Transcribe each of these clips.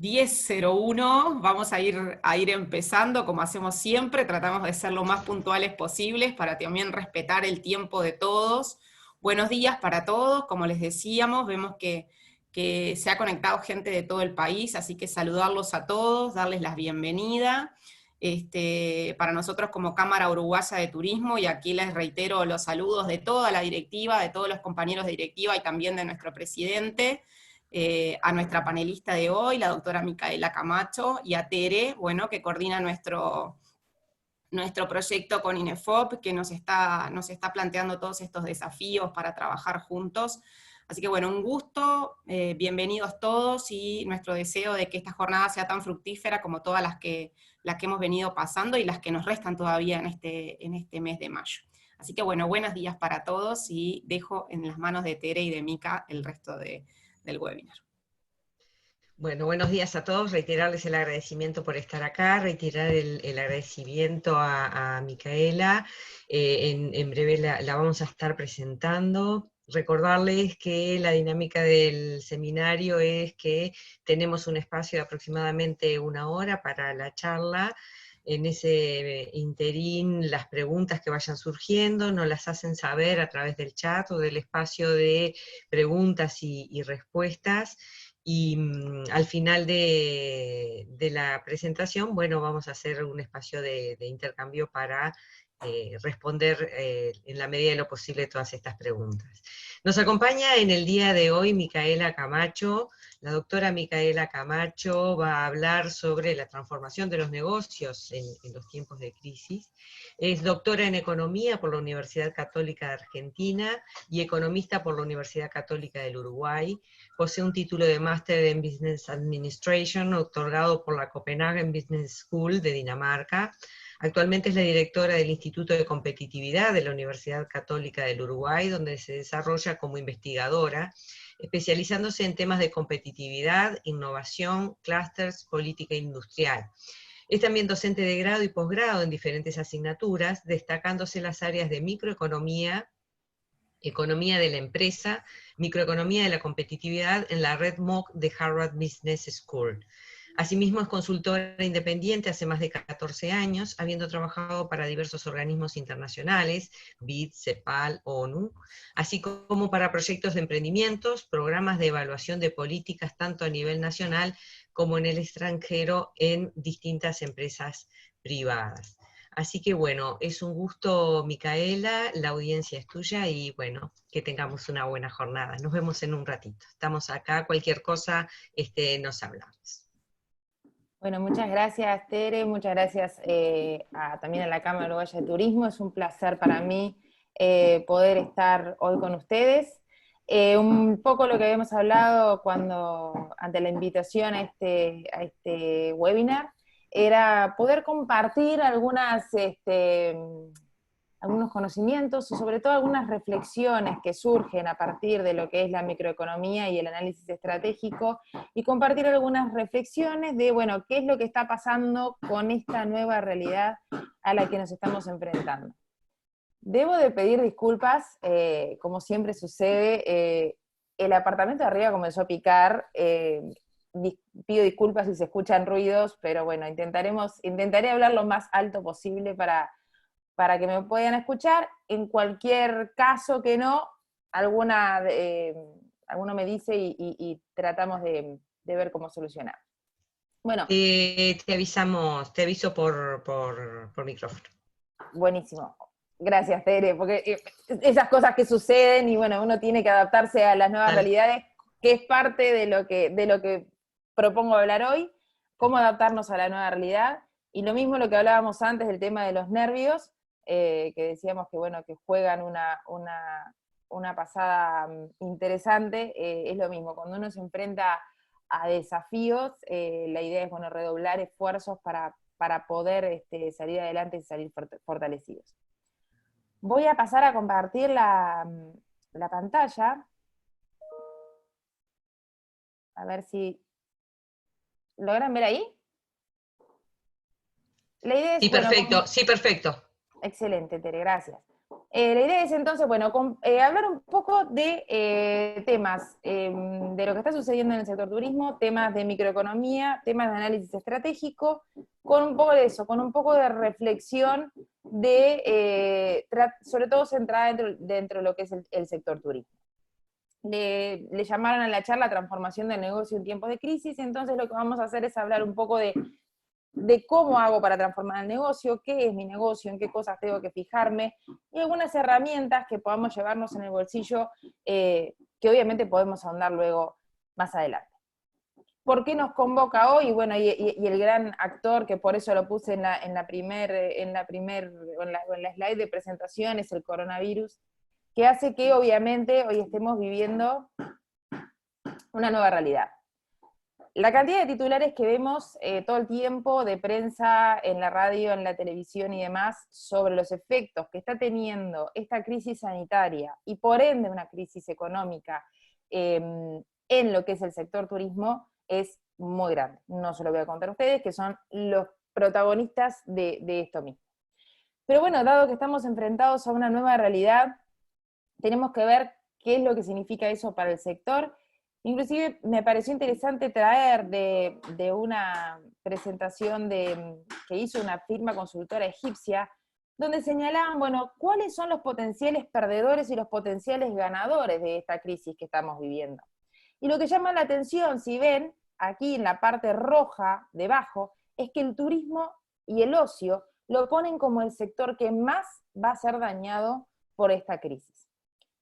10:01, vamos a ir empezando como hacemos siempre, tratamos de ser lo más puntuales posibles para también respetar el tiempo de todos. Buenos días para todos, como les decíamos, vemos que se ha conectado gente de todo el país, así que saludarlos a todos, darles la bienvenida. Para nosotros como Cámara Uruguaya de Turismo, y aquí les reitero los saludos de toda la directiva, de todos los compañeros de directiva y también de nuestro presidente, a nuestra panelista de hoy, la doctora Micaela Camacho, y a Tere, bueno, que coordina nuestro proyecto con INEFOP, que nos está planteando todos estos desafíos para trabajar juntos. Así que bueno, un gusto, bienvenidos todos, y nuestro deseo de que esta jornada sea tan fructífera como todas las que hemos venido pasando y las que nos restan todavía en este mes de mayo. Así que bueno, buenos días para todos, y dejo en las manos de Tere y de Mica el resto del webinar. Bueno, buenos días a todos, reiterarles el agradecimiento por estar acá, reiterar el agradecimiento a Micaela, en breve la vamos a estar presentando. Recordarles que la dinámica del seminario es que tenemos un espacio de aproximadamente 1 hora para la charla. En ese interín, las preguntas que vayan surgiendo nos las hacen saber a través del chat o del espacio de preguntas y respuestas. Y al final de la presentación, bueno, vamos a hacer un espacio de intercambio para responder en la medida de lo posible todas estas preguntas. Nos acompaña en el día de hoy Micaela Camacho. La doctora Micaela Camacho va a hablar sobre la transformación de los negocios en los tiempos de crisis. Es doctora en Economía por la Universidad Católica de Argentina y economista por la Universidad Católica del Uruguay. Posee un título de máster en Business Administration otorgado por la Copenhagen Business School de Dinamarca. Actualmente es la directora del Instituto de Competitividad de la Universidad Católica del Uruguay, donde se desarrolla como investigadora, especializándose en temas de competitividad, innovación, clústeres, política industrial. Es también docente de grado y posgrado en diferentes asignaturas, destacándose las áreas de microeconomía, economía de la empresa, microeconomía de la competitividad en la red MOOC de Harvard Business School. Asimismo es consultora independiente hace más de 14 años, habiendo trabajado para diversos organismos internacionales, BID, CEPAL, ONU, así como para proyectos de emprendimientos, programas de evaluación de políticas tanto a nivel nacional como en el extranjero en distintas empresas privadas. Así que bueno, es un gusto, Micaela, la audiencia es tuya y bueno, que tengamos una buena jornada. Nos vemos en un ratito. Estamos acá, cualquier cosa nos hablamos. Bueno, muchas gracias, Tere, muchas gracias también a la Cámara Uruguaya de Turismo. Es un placer para mí poder estar hoy con ustedes. Un poco lo que habíamos hablado ante la invitación a este webinar, era poder compartir algunos conocimientos, y sobre todo algunas reflexiones que surgen a partir de lo que es la microeconomía y el análisis estratégico, y compartir algunas reflexiones de, bueno, qué es lo que está pasando con esta nueva realidad a la que nos estamos enfrentando. Debo de pedir disculpas, como siempre sucede, el apartamento de arriba comenzó a picar, pido disculpas si se escuchan ruidos, pero bueno, intentaré hablar lo más alto posible para que me puedan escuchar. En cualquier caso que no, alguno me dice y tratamos de ver cómo solucionar. Bueno. Te aviso por micrófono. Buenísimo. Gracias, Tere, porque esas cosas que suceden, y bueno, uno tiene que adaptarse a las nuevas realidades, que es parte de lo que propongo hablar hoy, cómo adaptarnos a la nueva realidad. Y lo mismo lo que hablábamos antes del tema de los nervios, que decíamos que, bueno, que juegan una pasada interesante, es lo mismo, cuando uno se enfrenta a desafíos, la idea es, bueno, redoblar esfuerzos para poder salir adelante y salir fortalecidos. Voy a pasar a compartir la pantalla, a ver si logran ver ahí. La idea es, Sí, perfecto, bueno, sí, perfecto. Excelente, Tere, gracias. La idea es entonces, bueno, hablar un poco de temas de lo que está sucediendo en el sector turismo, temas de microeconomía, temas de análisis estratégico, con un poco de eso, con un poco de reflexión sobre todo centrada dentro de lo que es el sector turismo. Le llamaron a la charla transformación del negocio en tiempos de crisis, entonces lo que vamos a hacer es hablar un poco de cómo hago para transformar el negocio, qué es mi negocio, en qué cosas tengo que fijarme, y algunas herramientas que podamos llevarnos en el bolsillo, que obviamente podemos ahondar luego más adelante. ¿Por qué nos convoca hoy? Bueno, y el gran actor, que por eso lo puse en la slide de presentación, es el coronavirus, que hace que obviamente hoy estemos viviendo una nueva realidad. La cantidad de titulares que vemos todo el tiempo de prensa, en la radio, en la televisión y demás, sobre los efectos que está teniendo esta crisis sanitaria y por ende una crisis económica en lo que es el sector turismo, es muy grande. No se lo voy a contar a ustedes, que son los protagonistas de esto mismo. Pero bueno, dado que estamos enfrentados a una nueva realidad, tenemos que ver qué es lo que significa eso para el sector. Inclusive me pareció interesante traer de una presentación que hizo una firma consultora egipcia, donde señalaban, bueno, cuáles son los potenciales perdedores y los potenciales ganadores de esta crisis que estamos viviendo. Y lo que llama la atención, si ven, aquí en la parte roja debajo, es que el turismo y el ocio lo ponen como el sector que más va a ser dañado por esta crisis.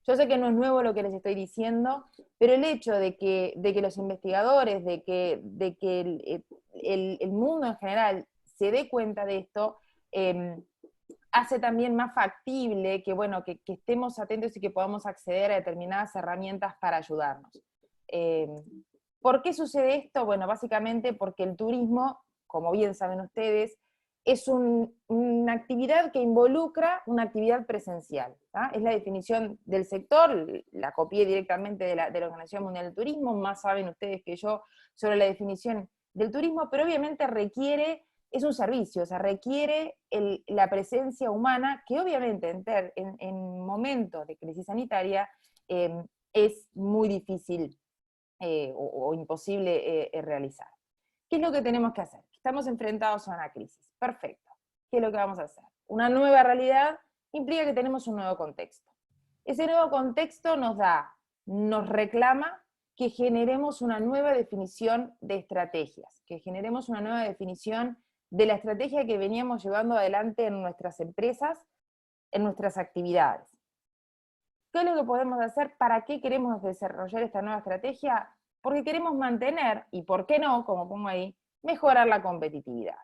Yo sé que no es nuevo lo que les estoy diciendo, pero el hecho de que los investigadores, de que el mundo en general se dé cuenta de esto, hace también más factible que, bueno, que estemos atentos y que podamos acceder a determinadas herramientas para ayudarnos. ¿Por qué sucede esto? Bueno, básicamente porque el turismo, como bien saben ustedes, es una actividad que involucra una actividad presencial. ¿tá? Es la definición del sector, la copié directamente de la Organización Mundial del Turismo, más saben ustedes que yo sobre la definición del turismo, pero obviamente es un servicio, o sea, requiere la presencia humana, que obviamente en momentos de crisis sanitaria es muy difícil o imposible realizar. ¿Qué es lo que tenemos que hacer? Estamos enfrentados a una crisis. Perfecto. ¿Qué es lo que vamos a hacer? Una nueva realidad implica que tenemos un nuevo contexto. Ese nuevo contexto nos reclama que generemos una nueva definición de estrategias, que generemos una nueva definición de la estrategia que veníamos llevando adelante en nuestras empresas, en nuestras actividades. ¿Qué es lo que podemos hacer? ¿Para qué queremos desarrollar esta nueva estrategia? Porque queremos mantener, y por qué no, como pongo ahí, mejorar la competitividad.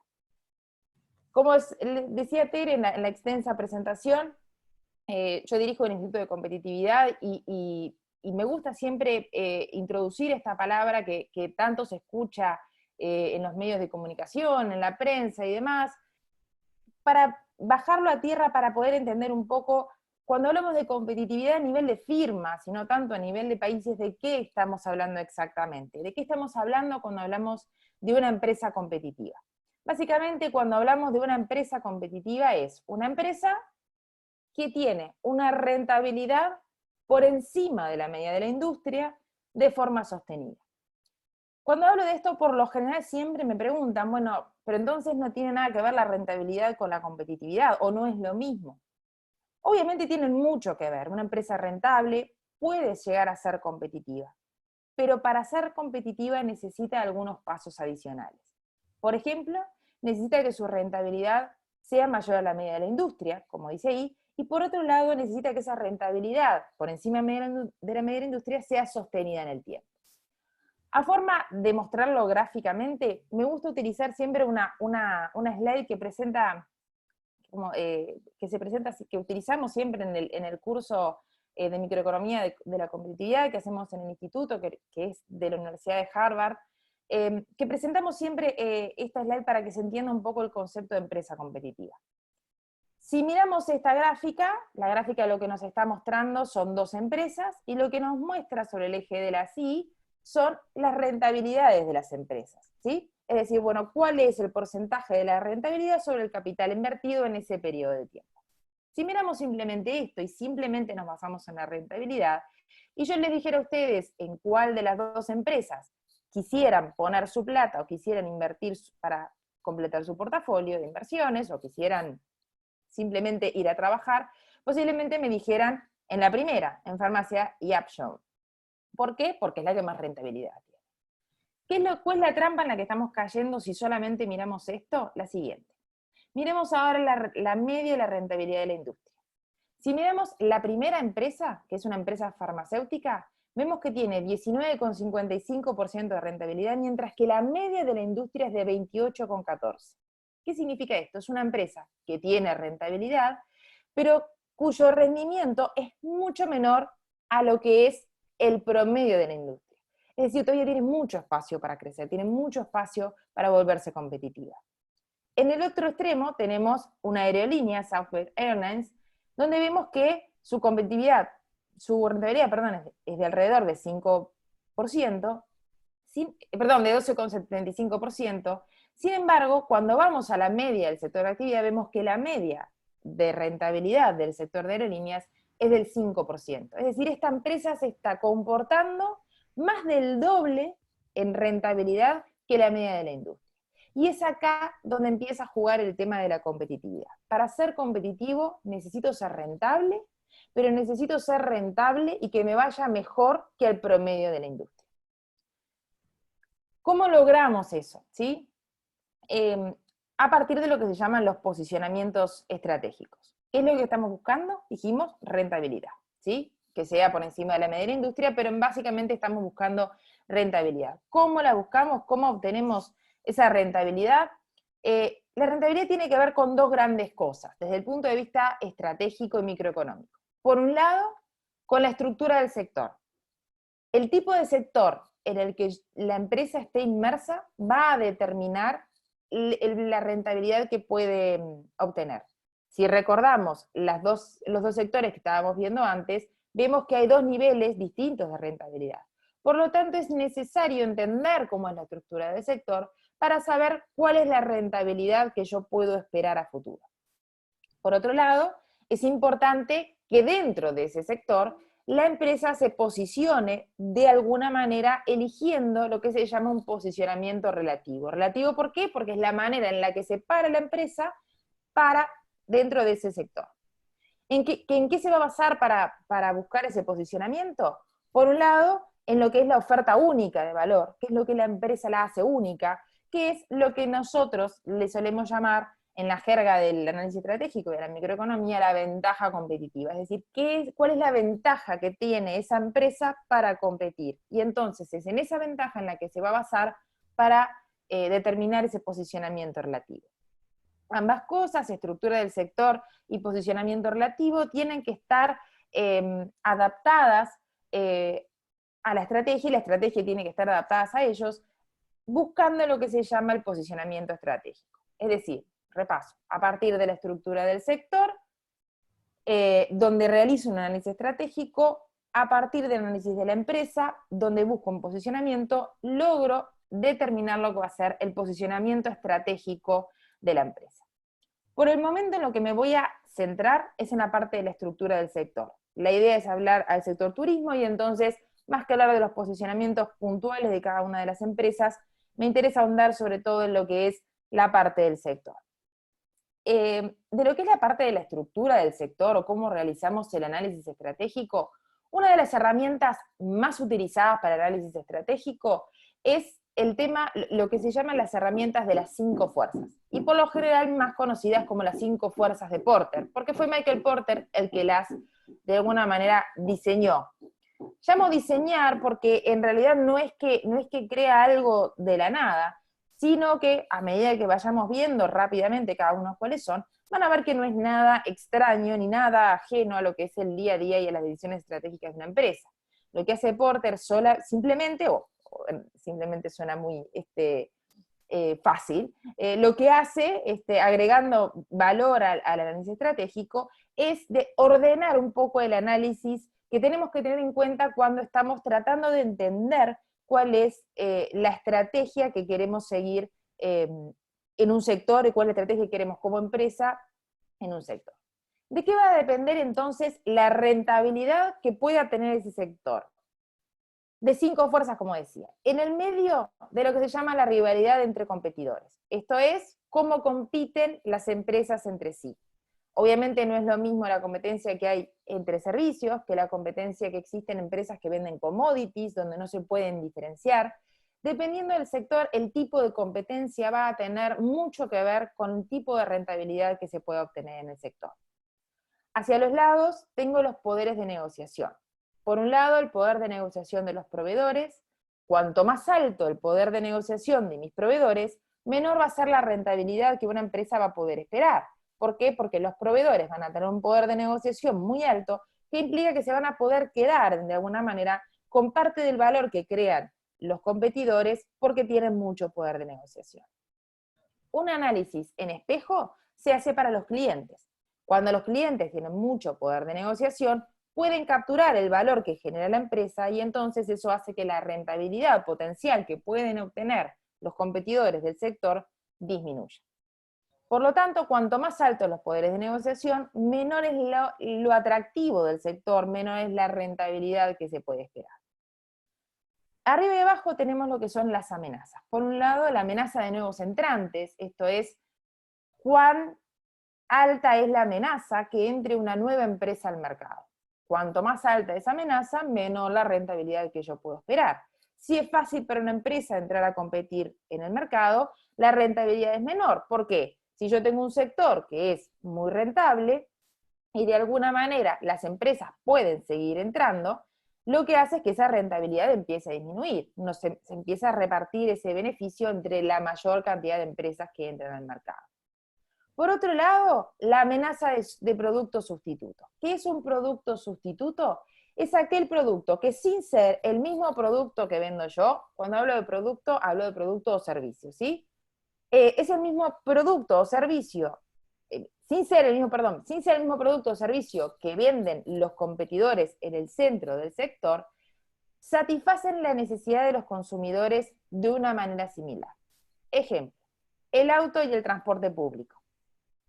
Como decía Tere en la extensa presentación, yo dirijo el Instituto de Competitividad y me gusta siempre introducir esta palabra que tanto se escucha en los medios de comunicación, en la prensa y demás, para bajarlo a tierra, para poder entender un poco, cuando hablamos de competitividad a nivel de firmas, y no tanto a nivel de países, ¿de qué estamos hablando exactamente? ¿De qué estamos hablando cuando hablamos de una empresa competitiva? Básicamente, cuando hablamos de una empresa competitiva, es una empresa que tiene una rentabilidad por encima de la media de la industria de forma sostenida. Cuando hablo de esto, por lo general siempre me preguntan, bueno, pero entonces no tiene nada que ver la rentabilidad con la competitividad, o no es lo mismo. Obviamente tienen mucho que ver. Una empresa rentable puede llegar a ser competitiva, pero para ser competitiva necesita algunos pasos adicionales. Por ejemplo, necesita que su rentabilidad sea mayor a la media de la industria, como dice ahí, y por otro lado necesita que esa rentabilidad por encima de la media de la industria sea sostenida en el tiempo. A forma de mostrarlo gráficamente, me gusta utilizar siempre una slide que presenta, que utilizamos siempre en el curso de microeconomía de la competitividad que hacemos en el instituto, que es de la Universidad de Harvard, que presentamos siempre esta slide para que se entienda un poco el concepto de empresa competitiva. Si miramos esta gráfica, la gráfica lo que nos está mostrando son dos empresas, y lo que nos muestra sobre el eje de las Y son las rentabilidades de las empresas, ¿sí? Es decir, bueno, ¿cuál es el porcentaje de la rentabilidad sobre el capital invertido en ese periodo de tiempo? Si miramos simplemente esto y simplemente nos basamos en la rentabilidad, y yo les dijera a ustedes en cuál de las dos empresas quisieran poner su plata o quisieran invertir para completar su portafolio de inversiones o quisieran simplemente ir a trabajar, posiblemente me dijeran en la primera, en farmacia y Upjohn. ¿Por qué? Porque es la que más rentabilidad tiene. ¿Cuál es la trampa en la que estamos cayendo si solamente miramos esto? La siguiente. Miremos ahora la media de la rentabilidad de la industria. Si miramos la primera empresa, que es una empresa farmacéutica, vemos que tiene 19,55% de rentabilidad, mientras que la media de la industria es de 28,14%. ¿Qué significa esto? Es una empresa que tiene rentabilidad, pero cuyo rendimiento es mucho menor a lo que es el promedio de la industria. Es decir, todavía tiene mucho espacio para crecer, tiene mucho espacio para volverse competitiva. En el otro extremo tenemos una aerolínea, Southwest Airlines, donde vemos que su competitividad, su rentabilidad, perdón, es de alrededor de 5%, de 12,75%. Sin embargo, cuando vamos a la media del sector de actividad, vemos que la media de rentabilidad del sector de aerolíneas es del 5%. Es decir, esta empresa se está comportando más del doble en rentabilidad que la media de la industria. Y es acá donde empieza a jugar el tema de la competitividad. Para ser competitivo necesito ser rentable, pero necesito ser rentable y que me vaya mejor que el promedio de la industria. ¿Cómo logramos eso? ¿Sí? A partir de lo que se llaman los posicionamientos estratégicos. ¿Qué es lo que estamos buscando? Dijimos rentabilidad, ¿sí? Que sea por encima de la media de la industria, pero básicamente estamos buscando rentabilidad. ¿Cómo la buscamos? ¿Cómo obtenemos esa rentabilidad? La rentabilidad tiene que ver con dos grandes cosas, desde el punto de vista estratégico y microeconómico. Por un lado, con la estructura del sector. El tipo de sector en el que la empresa esté inmersa va a determinar la rentabilidad que puede obtener. Si recordamos los dos sectores que estábamos viendo antes, vemos que hay dos niveles distintos de rentabilidad. Por lo tanto, es necesario entender cómo es la estructura del sector para saber cuál es la rentabilidad que yo puedo esperar a futuro. Por otro lado, es importante que dentro de ese sector la empresa se posicione de alguna manera eligiendo lo que se llama un posicionamiento relativo. ¿Relativo por qué? Porque es la manera en la que se para la empresa para dentro de ese sector. ¿En qué se va a basar para buscar ese posicionamiento? Por un lado, en lo que es la oferta única de valor, que es lo que la empresa la hace única, que es lo que nosotros le solemos llamar en la jerga del análisis estratégico y de la microeconomía, la ventaja competitiva. Es decir, ¿cuál es la ventaja que tiene esa empresa para competir? Y entonces es en esa ventaja en la que se va a basar para determinar ese posicionamiento relativo. Ambas cosas, estructura del sector y posicionamiento relativo, tienen que estar adaptadas a la estrategia, y la estrategia tiene que estar adaptada a ellos, buscando lo que se llama el posicionamiento estratégico. Es decir, repaso, a partir de la estructura del sector, donde realizo un análisis estratégico, a partir del análisis de la empresa, donde busco un posicionamiento, logro determinar lo que va a ser el posicionamiento estratégico de la empresa. Por el momento en lo que me voy a centrar es en la parte de la estructura del sector. La idea es hablar al sector turismo y entonces, más que hablar de los posicionamientos puntuales de cada una de las empresas, me interesa ahondar sobre todo en lo que es la parte del sector. De lo que es la parte de la estructura del sector o cómo realizamos el análisis estratégico, una de las herramientas más utilizadas para el análisis estratégico es el tema, lo que se llaman las herramientas de las 5 fuerzas, y por lo general más conocidas como las 5 fuerzas de Porter, porque fue Michael Porter el que las, de alguna manera, diseñó. Llamo diseñar porque en realidad no es que crea algo de la nada, sino que a medida que vayamos viendo rápidamente cada uno cuáles son, van a ver que no es nada extraño ni nada ajeno a lo que es el día a día y a las decisiones estratégicas de una empresa. Lo que hace Porter simplemente suena muy fácil, lo que hace, agregando valor al análisis estratégico, es de ordenar un poco el análisis que tenemos que tener en cuenta cuando estamos tratando de entender cuál es la estrategia que queremos seguir en un sector y cuál es la estrategia que queremos como empresa en un sector. ¿De qué va a depender entonces la rentabilidad que pueda tener ese sector? De 5 fuerzas, como decía. En el medio de lo que se llama la rivalidad entre competidores. Esto es, cómo compiten las empresas entre sí. Obviamente no es lo mismo la competencia que hay entre servicios que la competencia que existe en empresas que venden commodities, donde no se pueden diferenciar. Dependiendo del sector, el tipo de competencia va a tener mucho que ver con el tipo de rentabilidad que se puede obtener en el sector. Hacia los lados tengo los poderes de negociación. Por un lado, el poder de negociación de los proveedores. Cuanto más alto el poder de negociación de mis proveedores, menor va a ser la rentabilidad que una empresa va a poder esperar. ¿Por qué? Porque los proveedores van a tener un poder de negociación muy alto, que implica que se van a poder quedar, de alguna manera, con parte del valor que crean los competidores, porque tienen mucho poder de negociación. Un análisis en espejo se hace para los clientes. Cuando los clientes tienen mucho poder de negociación, pueden capturar el valor que genera la empresa y entonces eso hace que la rentabilidad potencial que pueden obtener los competidores del sector disminuya. Por lo tanto, cuanto más altos los poderes de negociación, menor es lo atractivo del sector, menor es la rentabilidad que se puede esperar. Arriba y abajo tenemos lo que son las amenazas. Por un lado, la amenaza de nuevos entrantes, esto es, cuán alta es la amenaza que entre una nueva empresa al mercado. Cuanto más alta esa amenaza, menor la rentabilidad que yo puedo esperar. Si es fácil para una empresa entrar a competir en el mercado, la rentabilidad es menor. ¿Por qué? Si yo tengo un sector que es muy rentable y de alguna manera las empresas pueden seguir entrando, lo que hace es que esa rentabilidad empiece a disminuir. Se empieza a repartir ese beneficio entre la mayor cantidad de empresas que entran al mercado. Por otro lado, la amenaza de producto sustituto. ¿Qué es un producto sustituto? Es aquel producto que sin ser el mismo producto que vendo yo, cuando hablo de producto o servicio, ¿sí? Es el mismo producto o servicio, sin ser el mismo producto o servicio que venden los competidores en el centro del sector, satisfacen la necesidad de los consumidores de una manera similar. Ejemplo, el auto y el transporte público.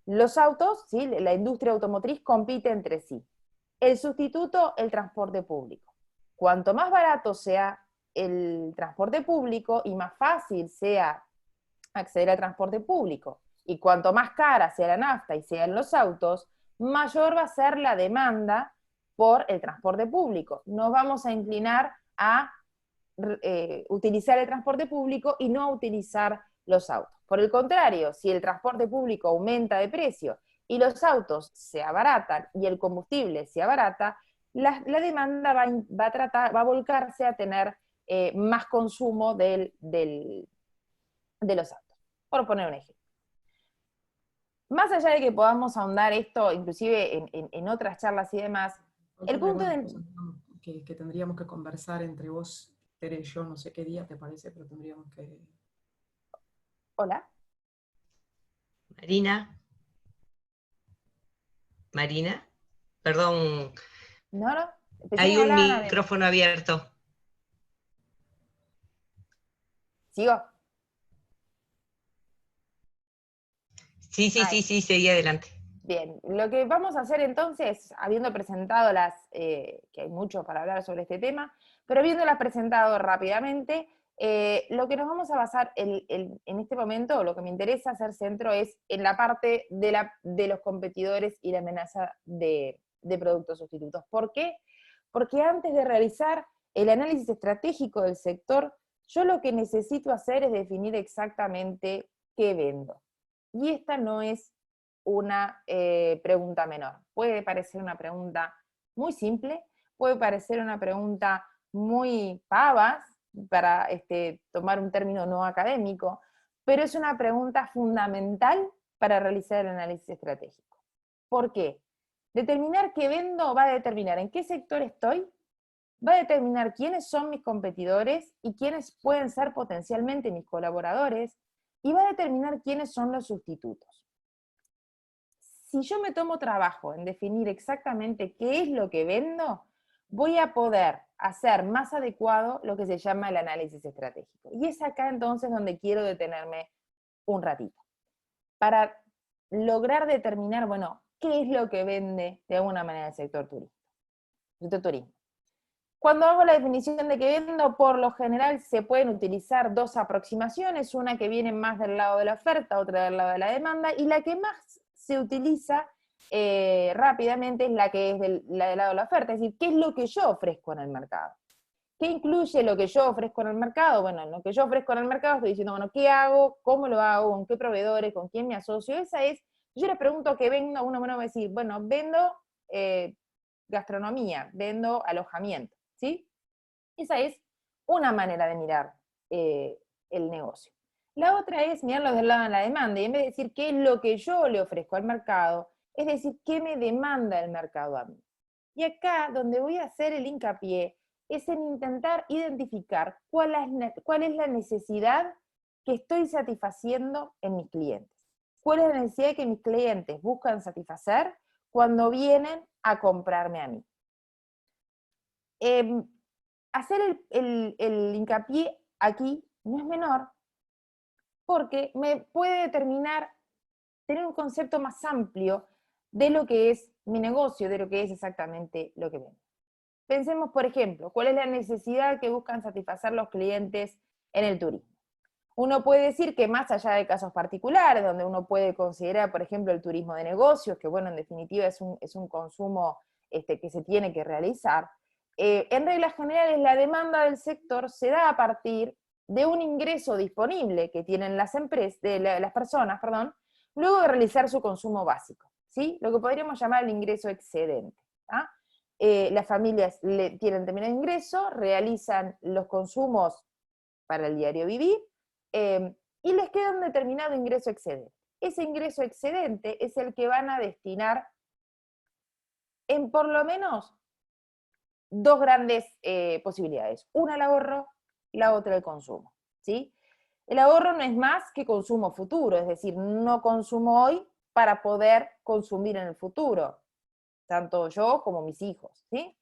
Los autos, ¿sí? La industria automotriz compite entre sí. El sustituto, el transporte público. Cuanto más barato sea el transporte público y más fácil sea acceder al transporte público, y cuanto más cara sea la nafta y sean los autos, mayor va a ser la demanda por el transporte público. Nos vamos a inclinar a utilizar el transporte público y no a utilizar los autos. Por el contrario, si el transporte público aumenta de precio y los autos se abaratan y el combustible se abarata, la demanda va a volcarse a tener más consumo de los autos, por poner un ejemplo. Más allá de que podamos ahondar esto, inclusive en otras charlas y demás, el punto que tendríamos que conversar entre vos, Tere, y yo, no sé qué día te parece, pero tendríamos que... Hola. Marina, perdón. No. Hay un micrófono abierto. ¿Sigo? Sí, seguí adelante. Bien, lo que vamos a hacer entonces, habiendo presentado que hay mucho para hablar sobre este tema, pero habiéndolas presentado rápidamente, lo que nos vamos a basar en este momento, lo que me interesa hacer centro es en la parte de los competidores y la amenaza de productos sustitutos. ¿Por qué? Porque antes de realizar el análisis estratégico del sector, yo lo que necesito hacer es definir exactamente qué vendo. Y esta no es una pregunta menor. Puede parecer una pregunta muy simple, puede parecer una pregunta muy pavas, para tomar un término no académico, pero es una pregunta fundamental para realizar el análisis estratégico. ¿Por qué? Determinar qué vendo va a determinar en qué sector estoy, va a determinar quiénes son mis competidores y quiénes pueden ser potencialmente mis colaboradores, y va a determinar quiénes son los sustitutos. Si yo me tomo trabajo en definir exactamente qué es lo que vendo, voy a poder hacer más adecuado lo que se llama el análisis estratégico. Y es acá entonces donde quiero detenerme un ratito. Para lograr determinar, bueno, ¿qué es lo que vende de alguna manera el sector turismo? Cuando hago la definición de que vendo, por lo general se pueden utilizar dos aproximaciones, una que viene más del lado de la oferta, otra del lado de la demanda, y la que más se utiliza rápidamente es la que es la del lado de la oferta, es decir, ¿qué es lo que yo ofrezco en el mercado? ¿Qué incluye lo que yo ofrezco en el mercado? Bueno, lo que yo ofrezco en el mercado estoy diciendo, bueno, ¿qué hago? ¿Cómo lo hago? ¿Con qué proveedores? ¿Con quién me asocio? Esa es, yo les pregunto qué vendo, uno me va a decir, bueno, vendo gastronomía, vendo alojamiento, ¿sí? Esa es una manera de mirar el negocio. La otra es mirarlo del lado de la demanda, y en vez de decir qué es lo que yo le ofrezco al mercado, es decir, qué me demanda el mercado a mí. Y acá, donde voy a hacer el hincapié, es en intentar identificar cuál es la necesidad que estoy satisfaciendo en mis clientes. ¿Cuál es la necesidad que mis clientes buscan satisfacer cuando vienen a comprarme a mí? Hacer el hincapié aquí no es menor, porque me puede determinar, tener un concepto más amplio de lo que es mi negocio, de lo que es exactamente lo que vendo. Pensemos, por ejemplo, cuál es la necesidad que buscan satisfacer los clientes en el turismo. Uno puede decir que más allá de casos particulares, donde uno puede considerar, por ejemplo, el turismo de negocios, que bueno, en definitiva es un consumo que se tiene que realizar, en reglas generales la demanda del sector se da a partir de un ingreso disponible que tienen las personas, luego de realizar su consumo básico, ¿sí? Lo que podríamos llamar el ingreso excedente. Las familias tienen determinado ingreso, realizan los consumos para el diario vivir, y les queda un determinado ingreso excedente. Ese ingreso excedente es el que van a destinar en por lo menos dos grandes posibilidades. Una al ahorro, la otra al consumo, ¿sí? El ahorro no es más que consumo futuro, es decir, no consumo hoy para poder consumir en el futuro, tanto yo como mis hijos, ¿sí?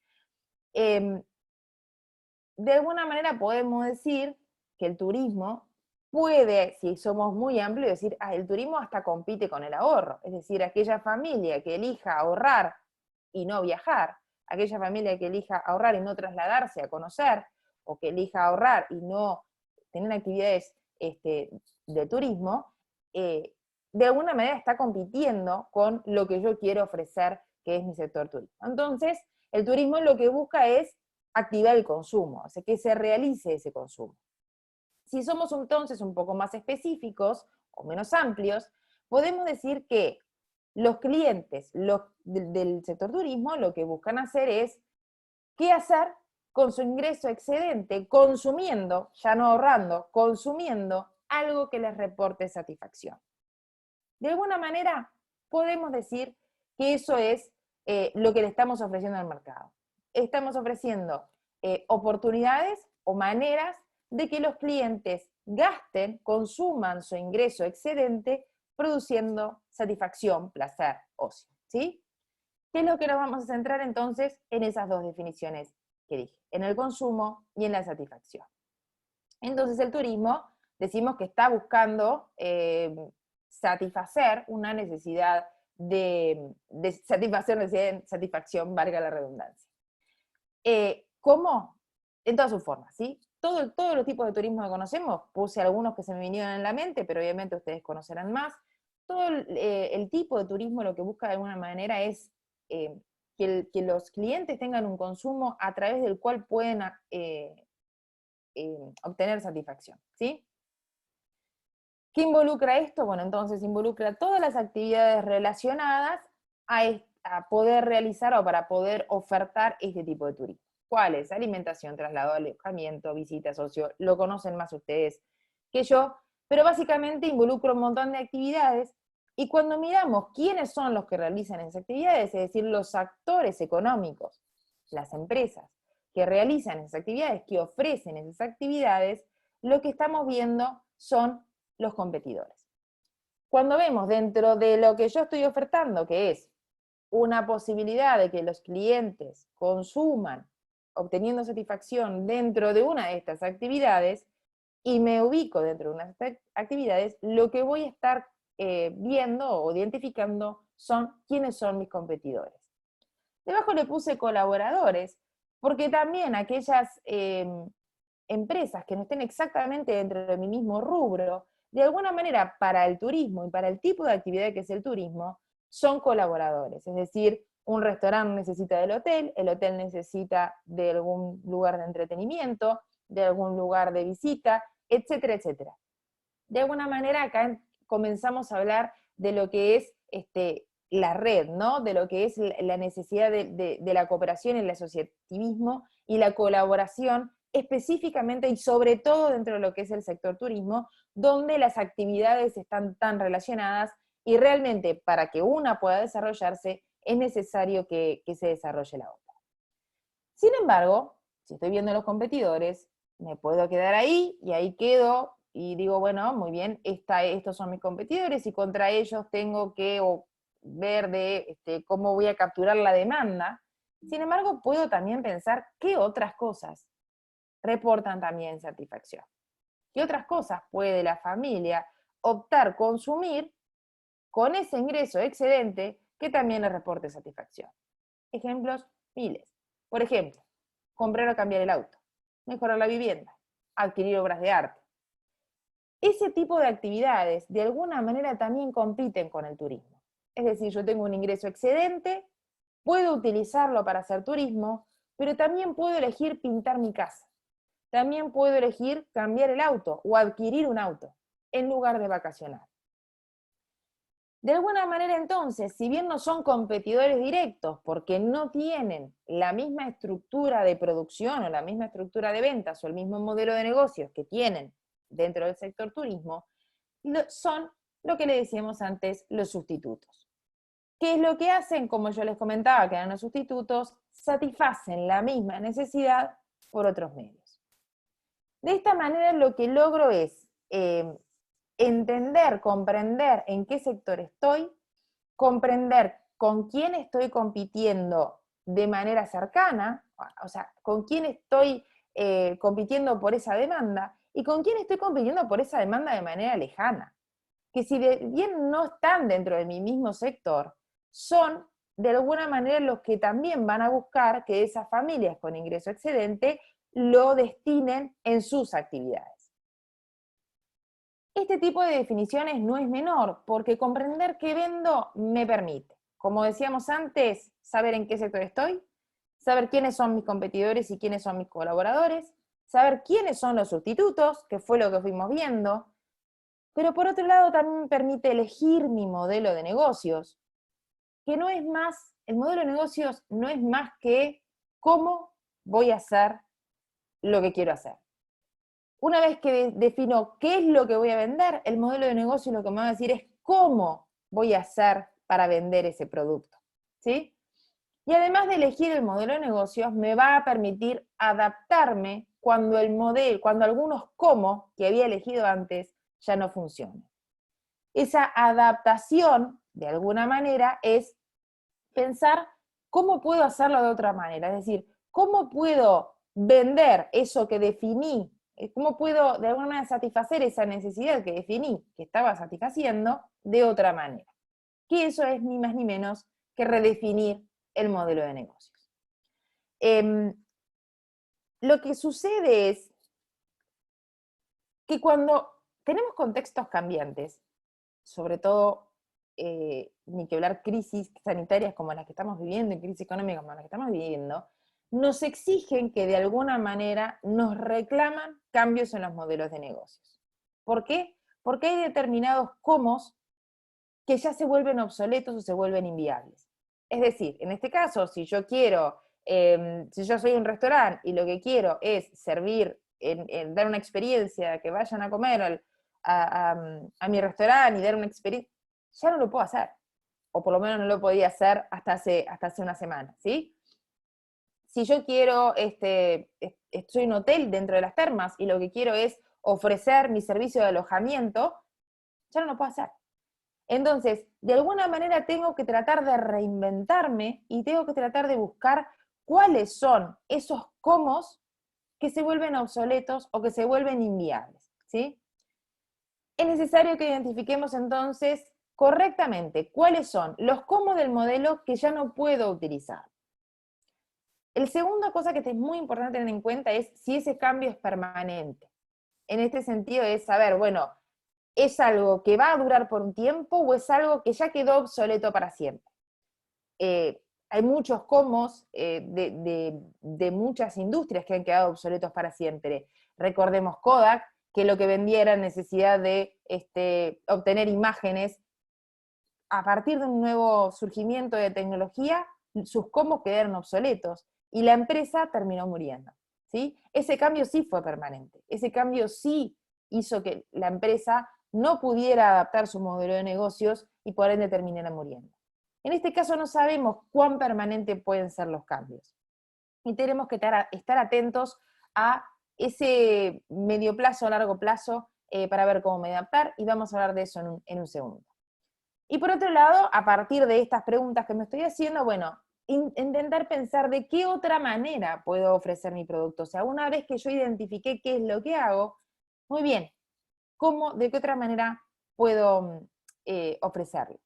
De alguna manera podemos decir que el turismo puede, si somos muy amplios, decir, el turismo hasta compite con el ahorro, es decir, aquella familia que elija ahorrar y no viajar, aquella familia que elija ahorrar y no trasladarse a conocer, o que elija ahorrar y no tener actividades de turismo, de alguna manera está compitiendo con lo que yo quiero ofrecer, que es mi sector turismo. Entonces, el turismo lo que busca es activar el consumo, o sea, que se realice ese consumo. Si somos entonces un poco más específicos o menos amplios, podemos decir que los clientes del sector turismo lo que buscan hacer es qué hacer con su ingreso excedente, consumiendo, ya no ahorrando, consumiendo algo que les reporte satisfacción. De alguna manera podemos decir que eso es lo que le estamos ofreciendo al mercado. Estamos ofreciendo oportunidades o maneras de que los clientes gasten, consuman su ingreso excedente, produciendo satisfacción, placer, ocio, ¿sí? ¿Qué es lo que nos vamos a centrar entonces en esas dos definiciones que dije? En el consumo y en la satisfacción. Entonces el turismo, decimos que está buscando satisfacer una necesidad satisfacción, valga la redundancia. ¿Cómo? En todas sus formas, ¿sí? Todos los tipos de turismo que conocemos, puse algunos que se me vinieron en la mente, pero obviamente ustedes conocerán más. Todo el tipo de turismo lo que busca de alguna manera es que los clientes tengan un consumo a través del cual pueden obtener satisfacción, ¿sí? ¿Qué involucra esto? Bueno, entonces involucra todas las actividades relacionadas a poder realizar o para poder ofertar este tipo de turismo. ¿Cuáles? Alimentación, traslado, alojamiento, visitas, ocio, lo conocen más ustedes que yo, pero básicamente involucra un montón de actividades, y cuando miramos quiénes son los que realizan esas actividades, es decir, los actores económicos, las empresas que realizan esas actividades, que ofrecen esas actividades, lo que estamos viendo son los competidores. Cuando vemos dentro de lo que yo estoy ofertando, que es una posibilidad de que los clientes consuman obteniendo satisfacción dentro de una de estas actividades, y me ubico dentro de unas actividades, lo que voy a estar viendo o identificando quiénes son mis competidores. Debajo le puse colaboradores, porque también aquellas empresas que no estén exactamente dentro de mi mismo rubro, de alguna manera para el turismo y para el tipo de actividad que es el turismo, son colaboradores. Es decir, un restaurante necesita del hotel, el hotel necesita de algún lugar de entretenimiento, de algún lugar de visita, etcétera, etcétera. De alguna manera acá comenzamos a hablar de lo que es la red, ¿no? De lo que es la necesidad de la cooperación, el asociativismo y la colaboración, específicamente y sobre todo dentro de lo que es el sector turismo, donde las actividades están tan relacionadas y realmente para que una pueda desarrollarse es necesario que se desarrolle la otra. Sin embargo, si estoy viendo los competidores, me puedo quedar ahí y ahí quedo y digo, bueno, muy bien, estos son mis competidores y contra ellos tengo que ver cómo voy a capturar la demanda. Sin embargo, puedo también pensar qué otras cosas reportan también satisfacción. ¿Qué otras cosas puede la familia optar consumir con ese ingreso excedente que también le reporte satisfacción? Ejemplos, miles. Por ejemplo, comprar o cambiar el auto, mejorar la vivienda, adquirir obras de arte. Ese tipo de actividades de alguna manera también compiten con el turismo. Es decir, yo tengo un ingreso excedente, puedo utilizarlo para hacer turismo, pero también puedo elegir pintar mi casa. También puedo elegir cambiar el auto o adquirir un auto en lugar de vacacionar. De alguna manera entonces, si bien no son competidores directos porque no tienen la misma estructura de producción o la misma estructura de ventas o el mismo modelo de negocios que tienen dentro del sector turismo, son lo que le decíamos antes, los sustitutos. ¿Qué es lo que hacen? Como yo les comentaba, que eran los sustitutos, satisfacen la misma necesidad por otros medios. De esta manera lo que logro es entender, comprender en qué sector estoy, comprender con quién estoy compitiendo de manera cercana, o sea, con quién estoy compitiendo por esa demanda y con quién estoy compitiendo por esa demanda de manera lejana. Que si bien no están dentro de mi mismo sector, son de alguna manera los que también van a buscar que esas familias con ingreso excedente lo destinen en sus actividades. Este tipo de definiciones no es menor, porque comprender qué vendo me permite, como decíamos antes, saber en qué sector estoy, saber quiénes son mis competidores y quiénes son mis colaboradores, saber quiénes son los sustitutos, que fue lo que fuimos viendo, pero por otro lado también me permite elegir mi modelo de negocios, que no es más, el modelo de negocios no es más que cómo voy a hacer lo que quiero hacer. Una vez que defino qué es lo que voy a vender, el modelo de negocio lo que me va a decir es cómo voy a hacer para vender ese producto, ¿sí? Y además de elegir el modelo de negocios, me va a permitir adaptarme cuando algunos cómo que había elegido antes ya no funcionen. Esa adaptación, de alguna manera, es pensar cómo puedo hacerlo de otra manera, es decir, cómo puedo vender eso que definí, cómo puedo de alguna manera satisfacer esa necesidad que definí, que estaba satisfaciendo, de otra manera. Que eso es ni más ni menos que redefinir el modelo de negocios. Lo que sucede es que cuando tenemos contextos cambiantes, sobre todo ni que hablar crisis sanitarias como las que estamos viviendo y crisis económicas como las que estamos viviendo, nos exigen que de alguna manera nos reclaman cambios en los modelos de negocios. ¿Por qué? Porque hay determinados cómos que ya se vuelven obsoletos o se vuelven inviables. Es decir, en este caso, si yo soy un restaurante y lo que quiero es servir, dar una experiencia, que vayan a comer a mi restaurante y dar una experiencia, ya no lo puedo hacer, o por lo menos no lo podía hacer hasta hace una semana, ¿sí? Si yo quiero, soy un hotel dentro de las termas y lo que quiero es ofrecer mi servicio de alojamiento, ya no lo puedo hacer. Entonces, de alguna manera tengo que tratar de reinventarme y tengo que tratar de buscar cuáles son esos cómos que se vuelven obsoletos o que se vuelven inviables, ¿sí? Es necesario que identifiquemos entonces correctamente cuáles son los cómo del modelo que ya no puedo utilizar. La segunda cosa que es muy importante tener en cuenta es si ese cambio es permanente. En este sentido es saber, bueno, ¿es algo que va a durar por un tiempo o es algo que ya quedó obsoleto para siempre? Hay muchos comos de muchas industrias que han quedado obsoletos para siempre. Recordemos Kodak, que lo que vendía era necesidad de obtener imágenes. A partir de un nuevo surgimiento de tecnología, sus comos quedaron obsoletos y la empresa terminó muriendo, ¿sí? Ese cambio sí fue permanente, ese cambio sí hizo que la empresa no pudiera adaptar su modelo de negocios y por ende terminara muriendo. En este caso no sabemos cuán permanentes pueden ser los cambios. Y tenemos que estar atentos a ese medio plazo, largo plazo, para ver cómo me adaptar, y vamos a hablar de eso en un segundo. Y por otro lado, a partir de estas preguntas que me estoy haciendo, bueno, intentar pensar de qué otra manera puedo ofrecer mi producto. O sea, una vez que yo identifiqué qué es lo que hago, muy bien, de qué otra manera puedo ofrecerlo.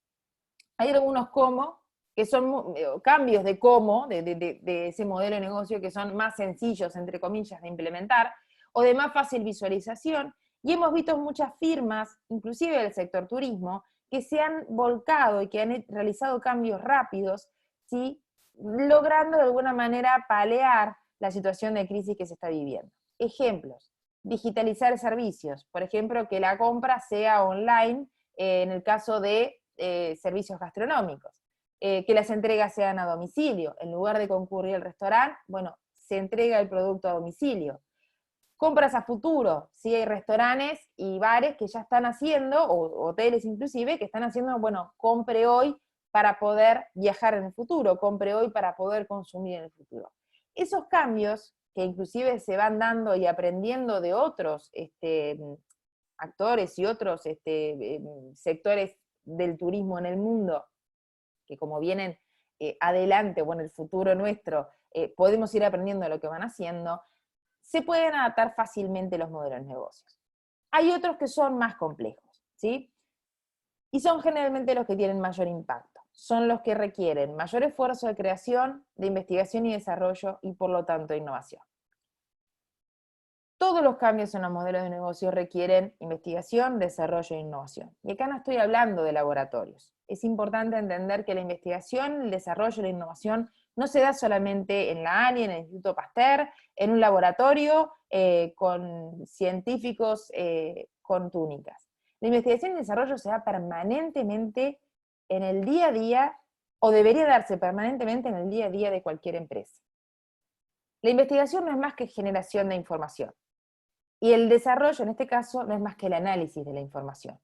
Hay algunos cómo, que son cambios de cómo, de ese modelo de negocio, que son más sencillos, entre comillas, de implementar, o de más fácil visualización, y hemos visto muchas firmas, inclusive del sector turismo, que se han volcado y que han realizado cambios rápidos, ¿sí? Logrando de alguna manera paliar la situación de crisis que se está viviendo. Ejemplos: digitalizar servicios, por ejemplo, que la compra sea online, en el caso de servicios gastronómicos, que las entregas sean a domicilio, en lugar de concurrir al restaurante, bueno, se entrega el producto a domicilio. Compras a futuro, ¿sí? Hay restaurantes y bares que ya están haciendo, o hoteles inclusive, que están haciendo, bueno, compre hoy para poder viajar en el futuro, compre hoy para poder consumir en el futuro. Esos cambios, que inclusive se van dando y aprendiendo de otros actores y otros sectores del turismo en el mundo, que como vienen adelante, bueno, el futuro nuestro, podemos ir aprendiendo de lo que van haciendo, se pueden adaptar fácilmente los modelos de negocios. Hay otros que son más complejos, ¿sí? Y son generalmente los que tienen mayor impacto. Son los que requieren mayor esfuerzo de creación, de investigación y desarrollo, y por lo tanto innovación. Todos los cambios en los modelos de negocio requieren investigación, desarrollo e innovación. Y acá no estoy hablando de laboratorios. Es importante entender que la investigación, el desarrollo y la innovación no se da solamente en la ANI, en el Instituto Pasteur, en un laboratorio con científicos con túnicas. La investigación y el desarrollo se da permanentemente en el día a día, o debería darse permanentemente en el día a día de cualquier empresa. La investigación no es más que generación de información. Y el desarrollo, en este caso, no es más que el análisis de la información.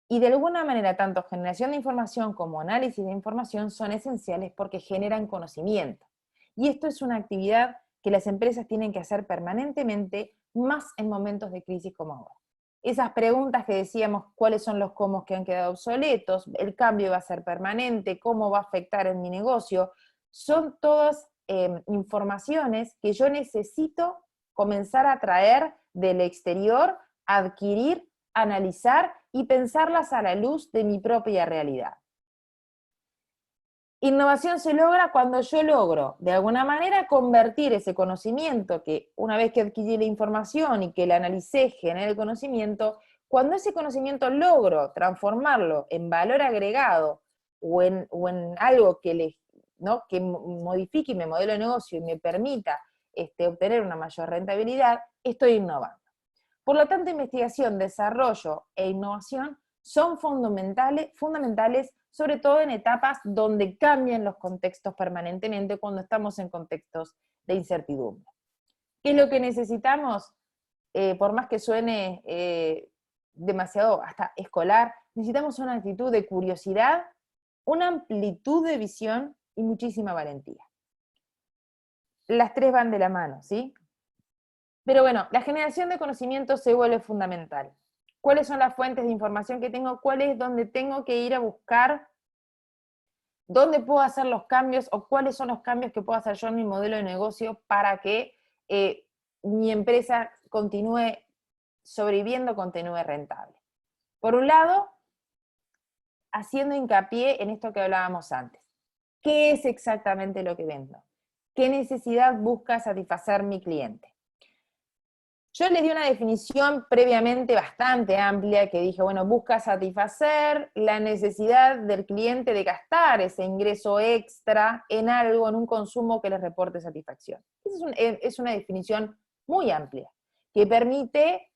Y de alguna manera, tanto generación de información como análisis de información son esenciales porque generan conocimiento. Y esto es una actividad que las empresas tienen que hacer permanentemente, más en momentos de crisis como ahora. Esas preguntas que decíamos, cuáles son los cómo que han quedado obsoletos, el cambio va a ser permanente, cómo va a afectar en mi negocio, son todas informaciones que yo necesito comenzar a traer del exterior, adquirir, analizar y pensarlas a la luz de mi propia realidad. Innovación se logra cuando yo logro, de alguna manera, convertir ese conocimiento que, una vez que adquirí la información y que la analicé, generé el conocimiento, cuando ese conocimiento logro transformarlo en valor agregado o en algo que, que modifique mi modelo de negocio y me permita obtener una mayor rentabilidad, estoy innovando. Por lo tanto, investigación, desarrollo e innovación son fundamentales, sobre todo en etapas donde cambian los contextos permanentemente, cuando estamos en contextos de incertidumbre. ¿Qué es lo que necesitamos? Por más que suene demasiado hasta escolar, necesitamos una actitud de curiosidad, una amplitud de visión y muchísima valentía. Las tres van de la mano, ¿sí? Pero bueno, la generación de conocimiento se vuelve fundamental. ¿Cuáles son las fuentes de información que tengo? ¿Cuál es donde tengo que ir a buscar? ¿Dónde puedo hacer los cambios? ¿O cuáles son los cambios que puedo hacer yo en mi modelo de negocio para que mi empresa continúe sobreviviendo continúe rentable. Por un lado, haciendo hincapié en esto que hablábamos antes. ¿Qué es exactamente lo que vendo? ¿Qué necesidad busca satisfacer mi cliente? Yo les di una definición previamente bastante amplia que dije, bueno, busca satisfacer la necesidad del cliente de gastar ese ingreso extra en algo, en un consumo que les reporte satisfacción. Es una definición muy amplia, que permite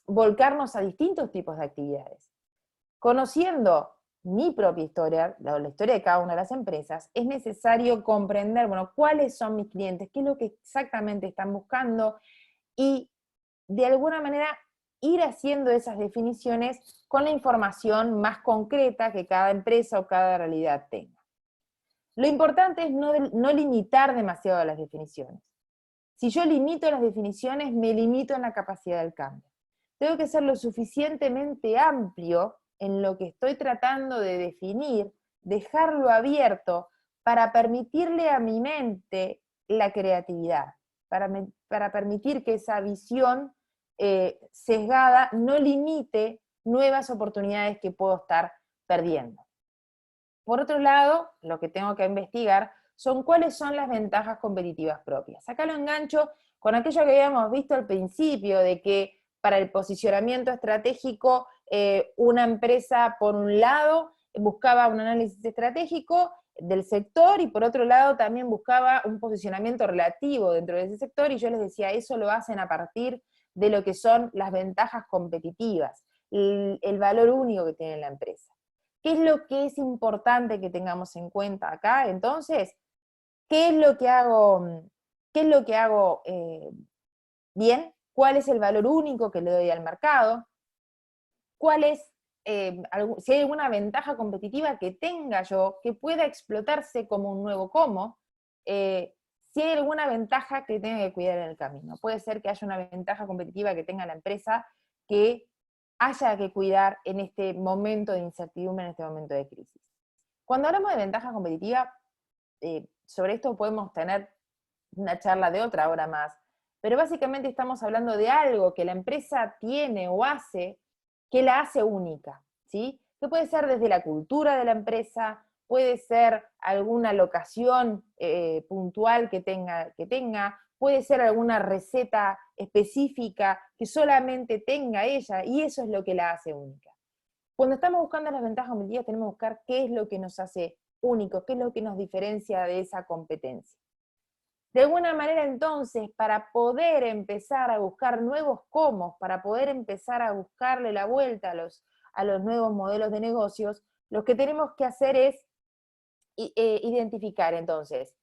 volcarnos a distintos tipos de actividades. Conociendo mi propia historia, la historia de cada una de las empresas, es necesario comprender, bueno, cuáles son mis clientes, qué es lo que exactamente están buscando, y de alguna manera ir haciendo esas definiciones con la información más concreta que cada empresa o cada realidad tenga. Lo importante es no limitar demasiado las definiciones. Si yo limito las definiciones, me limito en la capacidad del cambio. Tengo que ser lo suficientemente amplio en lo que estoy tratando de definir, dejarlo abierto para permitirle a mi mente la creatividad, para permitir que esa visión sesgada no limite nuevas oportunidades que puedo estar perdiendo. Por otro lado, lo que tengo que investigar son cuáles son las ventajas competitivas propias. Acá lo engancho con aquello que habíamos visto al principio, de que para el posicionamiento estratégico, una empresa, por un lado, buscaba un análisis estratégico del sector, y por otro lado también buscaba un posicionamiento relativo dentro de ese sector, y yo les decía, eso lo hacen a partir de lo que son las ventajas competitivas, el valor único que tiene la empresa. ¿Qué es lo que es importante que tengamos en cuenta acá? Entonces, ¿qué es lo que hago bien? ¿Cuál es el valor único que le doy al mercado? ¿Cuál es, si hay alguna ventaja competitiva que tenga yo, que pueda explotarse como un nuevo cómo? Si hay alguna ventaja que tenga que cuidar en el camino. Puede ser que haya una ventaja competitiva que tenga la empresa que haya que cuidar en este momento de incertidumbre, en este momento de crisis. Cuando hablamos de ventaja competitiva, sobre esto podemos tener una charla de otra hora más, pero básicamente estamos hablando de algo que la empresa tiene o hace que la hace única, ¿sí? Que puede ser desde la cultura de la empresa, puede ser alguna locación puntual que tenga, puede ser alguna receta específica que solamente tenga ella, y eso es lo que la hace única. Cuando estamos buscando las ventajas competitivas, tenemos que buscar qué es lo que nos hace únicos, qué es lo que nos diferencia de esa competencia. De alguna manera, entonces, para poder empezar a buscar nuevos cómo, para poder empezar a buscarle la vuelta a los nuevos modelos de negocios, lo que tenemos que hacer es identificar, entonces,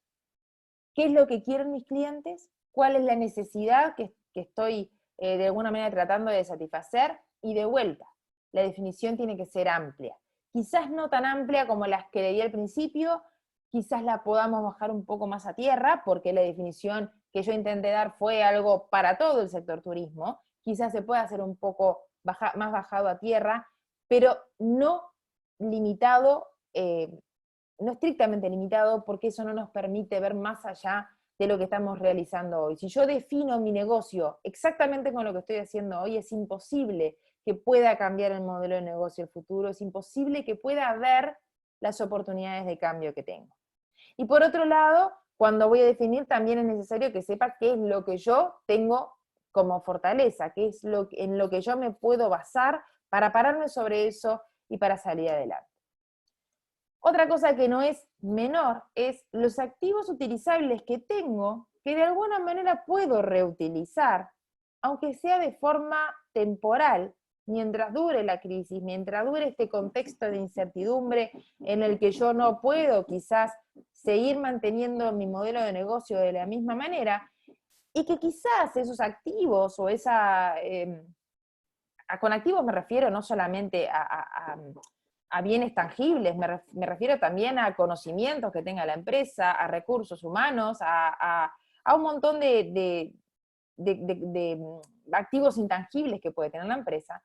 qué es lo que quieren mis clientes, cuál es la necesidad que estoy de alguna manera tratando de satisfacer, y de vuelta, la definición tiene que ser amplia. Quizás no tan amplia como las que le di al principio, quizás la podamos bajar un poco más a tierra, porque la definición que yo intenté dar fue algo para todo el sector turismo, quizás se pueda hacer un poco más bajado a tierra, pero no limitado, no estrictamente limitado, porque eso no nos permite ver más allá de lo que estamos realizando hoy. Si yo defino mi negocio exactamente con lo que estoy haciendo hoy, es imposible que pueda cambiar el modelo de negocio del futuro, es imposible que pueda ver las oportunidades de cambio que tengo. Y por otro lado, cuando voy a definir, también es necesario que sepa qué es lo que yo tengo como fortaleza, qué es en lo que yo me puedo basar para pararme sobre eso y para salir adelante. Otra cosa que no es menor es los activos utilizables que tengo, que de alguna manera puedo reutilizar, aunque sea de forma temporal, mientras dure la crisis, mientras dure este contexto de incertidumbre en el que yo no puedo quizás seguir manteniendo mi modelo de negocio de la misma manera, y que quizás esos activos o con activos me refiero no solamente a bienes tangibles, me refiero también a conocimientos que tenga la empresa, a recursos humanos, a un montón de activos intangibles que puede tener la empresa,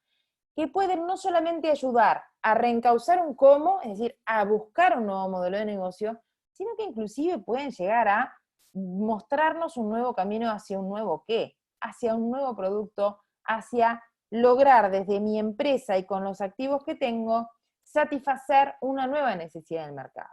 que pueden no solamente ayudar a reencauzar un cómo, es decir, a buscar un nuevo modelo de negocio, sino que inclusive pueden llegar a mostrarnos un nuevo camino hacia un nuevo qué, hacia un nuevo producto, hacia lograr desde mi empresa y con los activos que tengo, satisfacer una nueva necesidad del mercado.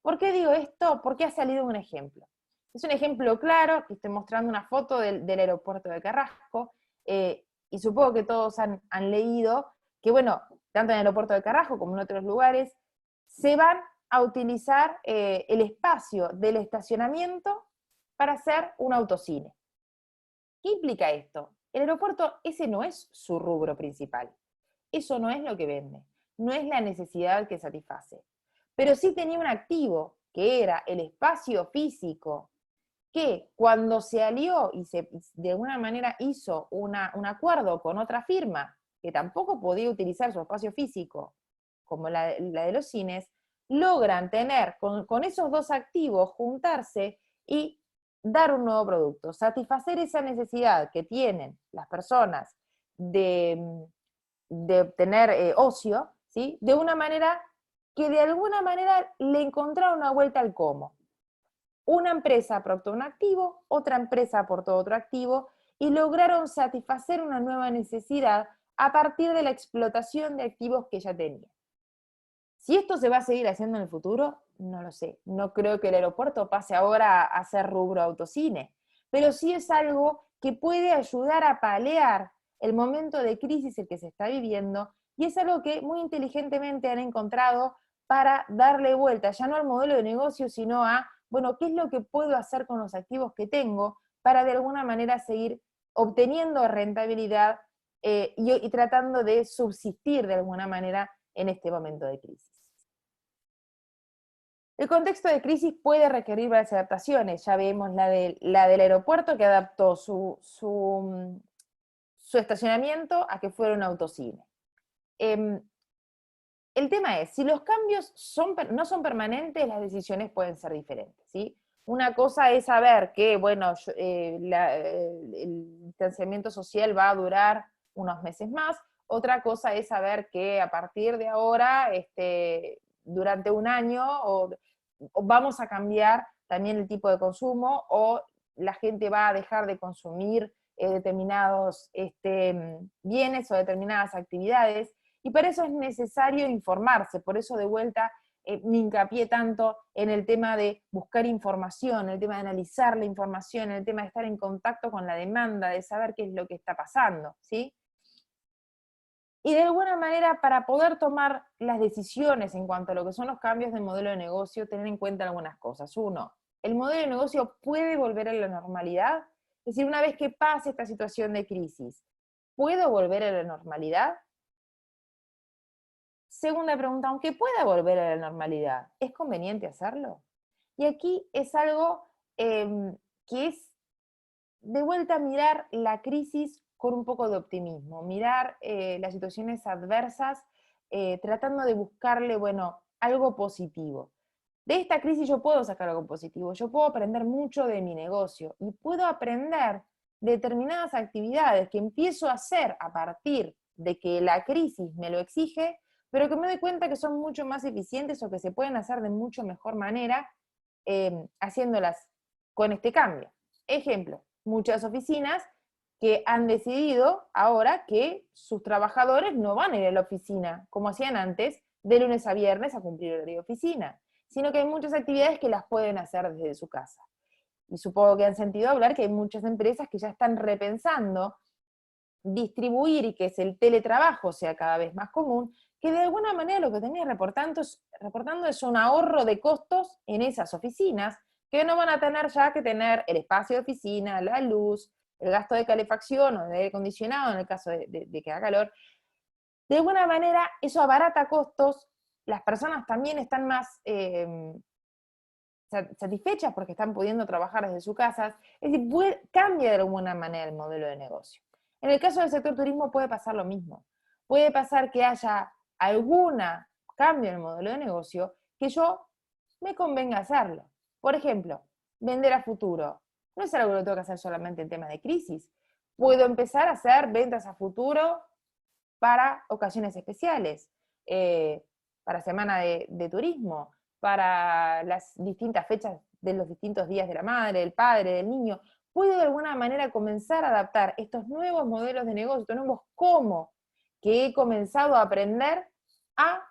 ¿Por qué digo esto? Porque ha salido un ejemplo. Es un ejemplo claro, que estoy mostrando una foto del aeropuerto de Carrasco, y supongo que todos han leído que, bueno, tanto en el aeropuerto de Carrasco como en otros lugares, se van a utilizar el espacio del estacionamiento para hacer un autocine. ¿Qué implica esto? El aeropuerto, ese no es su rubro principal. Eso no es lo que vende. No es la necesidad que satisface. Pero sí tenía un activo, que era el espacio físico, que cuando se alió y de alguna manera hizo un acuerdo con otra firma, que tampoco podía utilizar su espacio físico, como la de los cines, logran tener con esos dos activos, juntarse y dar un nuevo producto, satisfacer esa necesidad que tienen las personas de obtener ocio, ¿sí? De una manera que de alguna manera le encontraron una vuelta al cómo. Una empresa aportó un activo, otra empresa aportó otro activo, y lograron satisfacer una nueva necesidad a partir de la explotación de activos que ya tenían. Si esto se va a seguir haciendo en el futuro, no lo sé. No creo que el aeropuerto pase ahora a ser rubro autocine, pero sí es algo que puede ayudar a paliar el momento de crisis el que se está viviendo, y es algo que muy inteligentemente han encontrado para darle vuelta, ya no al modelo de negocio, sino a, bueno, ¿qué es lo que puedo hacer con los activos que tengo para de alguna manera seguir obteniendo rentabilidad y tratando de subsistir de alguna manera en este momento de crisis? El contexto de crisis puede requerir varias adaptaciones. Ya vemos la del aeropuerto, que adaptó su estacionamiento a que fuera un autocine. El tema es, si los cambios no son permanentes, las decisiones pueden ser diferentes, ¿sí? Una cosa es saber que, bueno, el distanciamiento social va a durar unos meses más. Otra cosa es saber que a partir de ahora, durante un año, o vamos a cambiar también el tipo de consumo, o la gente va a dejar de consumir determinados bienes o determinadas actividades, y para eso es necesario informarse. Por eso de vuelta me hincapié tanto en el tema de buscar información, en el tema de analizar la información, en el tema de estar en contacto con la demanda, de saber qué es lo que está pasando, ¿sí? Y de alguna manera, para poder tomar las decisiones en cuanto a lo que son los cambios de modelo de negocio, tener en cuenta algunas cosas. Uno, ¿el modelo de negocio puede volver a la normalidad? Es decir, una vez que pase esta situación de crisis, ¿puedo volver a la normalidad? Segunda pregunta, aunque pueda volver a la normalidad, ¿es conveniente hacerlo? Y aquí es algo que es de vuelta a mirar la crisis con un poco de optimismo, mirar las situaciones adversas tratando de buscarle, bueno, algo positivo. De esta crisis yo puedo sacar algo positivo, yo puedo aprender mucho de mi negocio y puedo aprender determinadas actividades que empiezo a hacer a partir de que la crisis me lo exige, pero que me doy cuenta que son mucho más eficientes o que se pueden hacer de mucho mejor manera haciéndolas con este cambio. Ejemplo, muchas oficinas que han decidido ahora que sus trabajadores no van a ir a la oficina, como hacían antes, de lunes a viernes a cumplir el horario de oficina, sino que hay muchas actividades que las pueden hacer desde su casa. Y supongo que han sentido hablar que hay muchas empresas que ya están repensando distribuir y que el teletrabajo sea cada vez más común, que de alguna manera lo que tenía reportando es un ahorro de costos en esas oficinas, que no van a tener ya que tener el espacio de oficina, la luz, el gasto de calefacción o de aire acondicionado en el caso de que haga calor. De alguna manera eso abarata costos, las personas también están más satisfechas porque están pudiendo trabajar desde sus casas, es decir, cambia de alguna manera el modelo de negocio. En el caso del sector turismo puede pasar lo mismo. Puede pasar que haya algún cambio en el modelo de negocio que yo me convenga hacerlo. Por ejemplo, vender a futuro. No es algo que lo tengo que hacer solamente en temas de crisis. Puedo empezar a hacer ventas a futuro para ocasiones especiales, para semana de turismo, para las distintas fechas de los distintos días de la madre, del padre, del niño. puedo de alguna manera comenzar a adaptar estos nuevos modelos de negocio, estos nuevos cómo que he comenzado a aprender a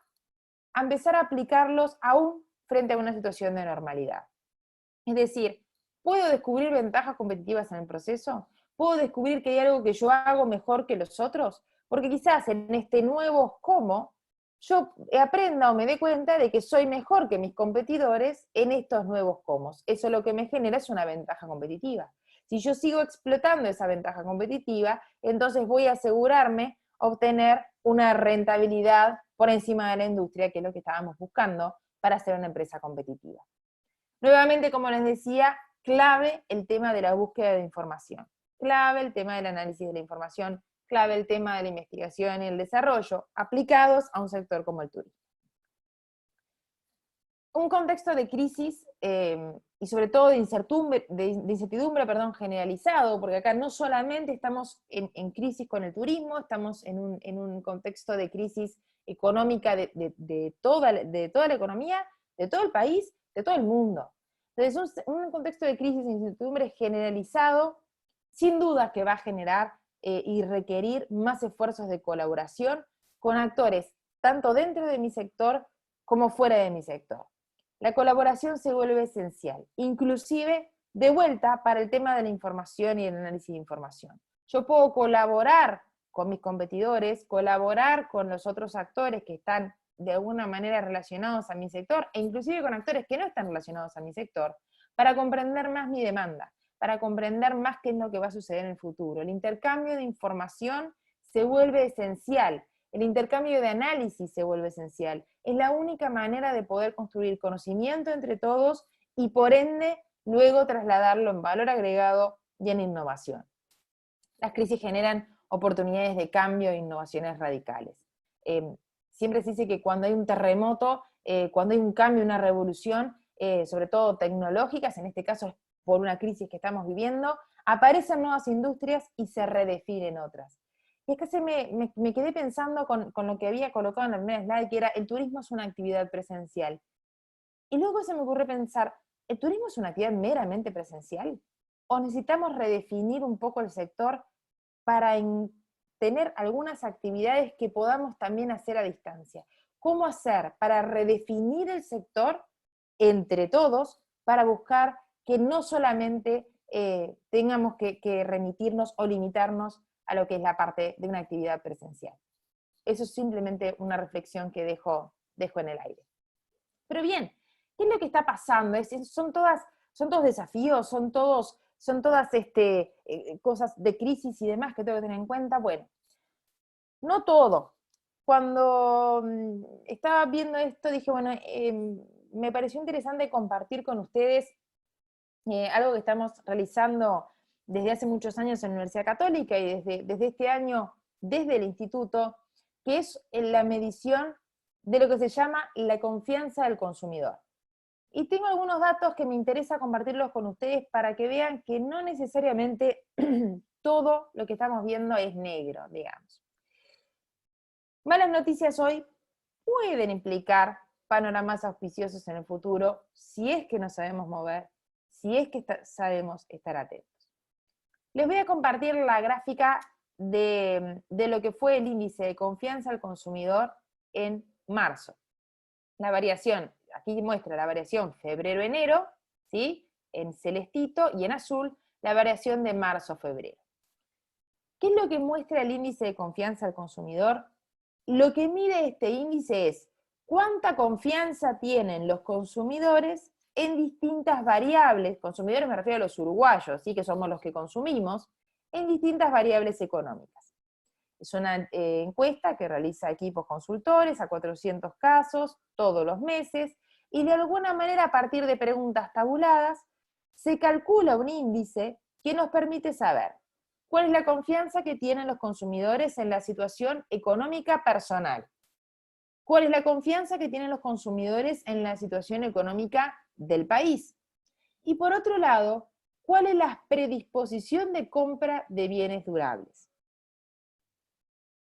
empezar a aplicarlos aún frente a una situación de normalidad. Es decir, ¿puedo descubrir ventajas competitivas en el proceso? ¿Puedo descubrir que hay algo que yo hago mejor que los otros? Porque quizás en este nuevo cómo, yo aprenda o me dé cuenta de que soy mejor que mis competidores en estos nuevos cómo. Eso lo que me genera es una ventaja competitiva. Si yo sigo explotando esa ventaja competitiva, entonces voy a asegurarme obtener una rentabilidad por encima de la industria, que es lo que estábamos buscando para ser una empresa competitiva. Nuevamente, como les decía, clave el tema de la búsqueda de información, clave el tema del análisis de la información, clave el tema de la investigación y el desarrollo, aplicados a un sector como el turismo. Un contexto de crisis y sobre todo de incertidumbre generalizado, porque acá no solamente estamos en crisis con el turismo, estamos en un contexto de crisis económica de toda la economía, de todo el país, de todo el mundo. Entonces, un contexto de crisis e incertidumbre generalizado, sin duda que va a generar y requerir más esfuerzos de colaboración con actores, tanto dentro de mi sector como fuera de mi sector. La colaboración se vuelve esencial, inclusive de vuelta para el tema de la información y el análisis de información. Yo puedo colaborar con mis competidores, colaborar con los otros actores que están de alguna manera relacionados a mi sector, e inclusive con actores que no están relacionados a mi sector, para comprender más mi demanda, para comprender más qué es lo que va a suceder en el futuro. El intercambio de información se vuelve esencial, el intercambio de análisis se vuelve esencial. Es la única manera de poder construir conocimiento entre todos y por ende luego trasladarlo en valor agregado y en innovación. Las crisis generan oportunidades de cambio e innovaciones radicales. Siempre se dice que cuando hay un terremoto, cuando hay un cambio, una revolución, sobre todo tecnológicas, en este caso es por una crisis que estamos viviendo, aparecen nuevas industrias y se redefinen otras. Y es que me quedé pensando con lo que había colocado en la primera slide, que era el turismo es una actividad presencial. Y luego se me ocurrió pensar, ¿el turismo es una actividad meramente presencial? ¿O necesitamos redefinir un poco el sector para tener algunas actividades que podamos también hacer a distancia? ¿Cómo hacer para redefinir el sector entre todos para buscar que no solamente tengamos que remitirnos o limitarnos a lo que es la parte de una actividad presencial? Eso es simplemente una reflexión que dejo en el aire. Pero bien, ¿qué es lo que está pasando? Son todos desafíos, son todas cosas de crisis y demás que tengo que tener en cuenta. Bueno, no todo. Cuando estaba viendo esto dije, bueno, me pareció interesante compartir con ustedes algo que estamos realizando desde hace muchos años en la Universidad Católica y desde este año, desde el instituto, que es la medición de lo que se llama la confianza del consumidor. Y tengo algunos datos que me interesa compartirlos con ustedes para que vean que no necesariamente todo lo que estamos viendo es negro, digamos. Malas noticias hoy pueden implicar panoramas auspiciosos en el futuro si es que nos sabemos mover, si es que sabemos estar atentos. Les voy a compartir la gráfica de lo que fue el índice de confianza al consumidor en marzo. La variación, aquí muestra la variación febrero-enero, ¿sí? En celestito, y en azul la variación de marzo-febrero. ¿Qué es lo que muestra el índice de confianza al consumidor? Lo que mide este índice es cuánta confianza tienen los consumidores en distintas variables, consumidores me refiero a los uruguayos, ¿sí? Que somos los que consumimos, en distintas variables económicas. Es una encuesta que realiza equipos consultores a 400 casos todos los meses, y de alguna manera a partir de preguntas tabuladas se calcula un índice que nos permite saber cuál es la confianza que tienen los consumidores en la situación económica personal, cuál es la confianza que tienen los consumidores en la situación económica del país, y por otro lado, cuál es la predisposición de compra de bienes durables.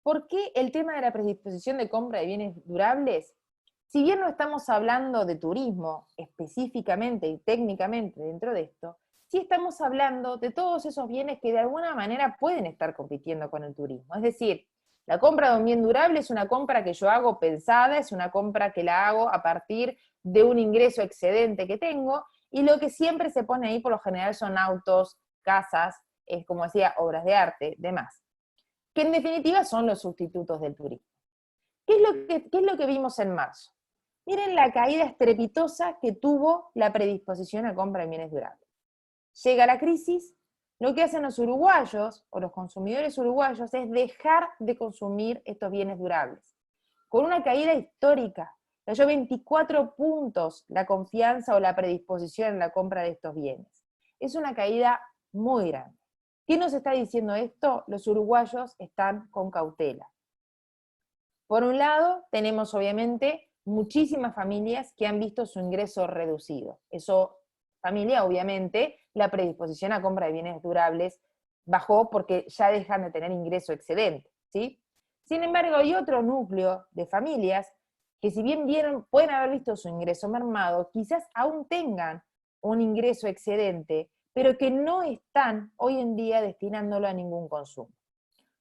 ¿Por qué el tema de la predisposición de compra de bienes durables? Si bien no estamos hablando de turismo específicamente y técnicamente dentro de esto, sí estamos hablando de todos esos bienes que de alguna manera pueden estar compitiendo con el turismo. Es decir, la compra de un bien durable es una compra que yo hago pensada, es una compra que la hago a partir de un ingreso excedente que tengo, y lo que siempre se pone ahí por lo general son autos, casas, como decía, obras de arte, demás, que en definitiva son los sustitutos del turismo. ¿Qué es lo que vimos en marzo? Miren la caída estrepitosa que tuvo la predisposición a compra de bienes durables. Llega la crisis, lo que hacen los uruguayos, o los consumidores uruguayos, es dejar de consumir estos bienes durables. Con una caída histórica, cayó 24 puntos la confianza o la predisposición en la compra de estos bienes. Es una caída muy grande. ¿Qué nos está diciendo esto? Los uruguayos están con cautela. Por un lado, tenemos obviamente muchísimas familias que han visto su ingreso reducido. Eso, familia, obviamente, la predisposición a compra de bienes durables bajó porque ya dejan de tener ingreso excedente, ¿sí? Sin embargo, hay otro núcleo de familias que si bien pueden haber visto su ingreso mermado, quizás aún tengan un ingreso excedente, pero que no están hoy en día destinándolo a ningún consumo.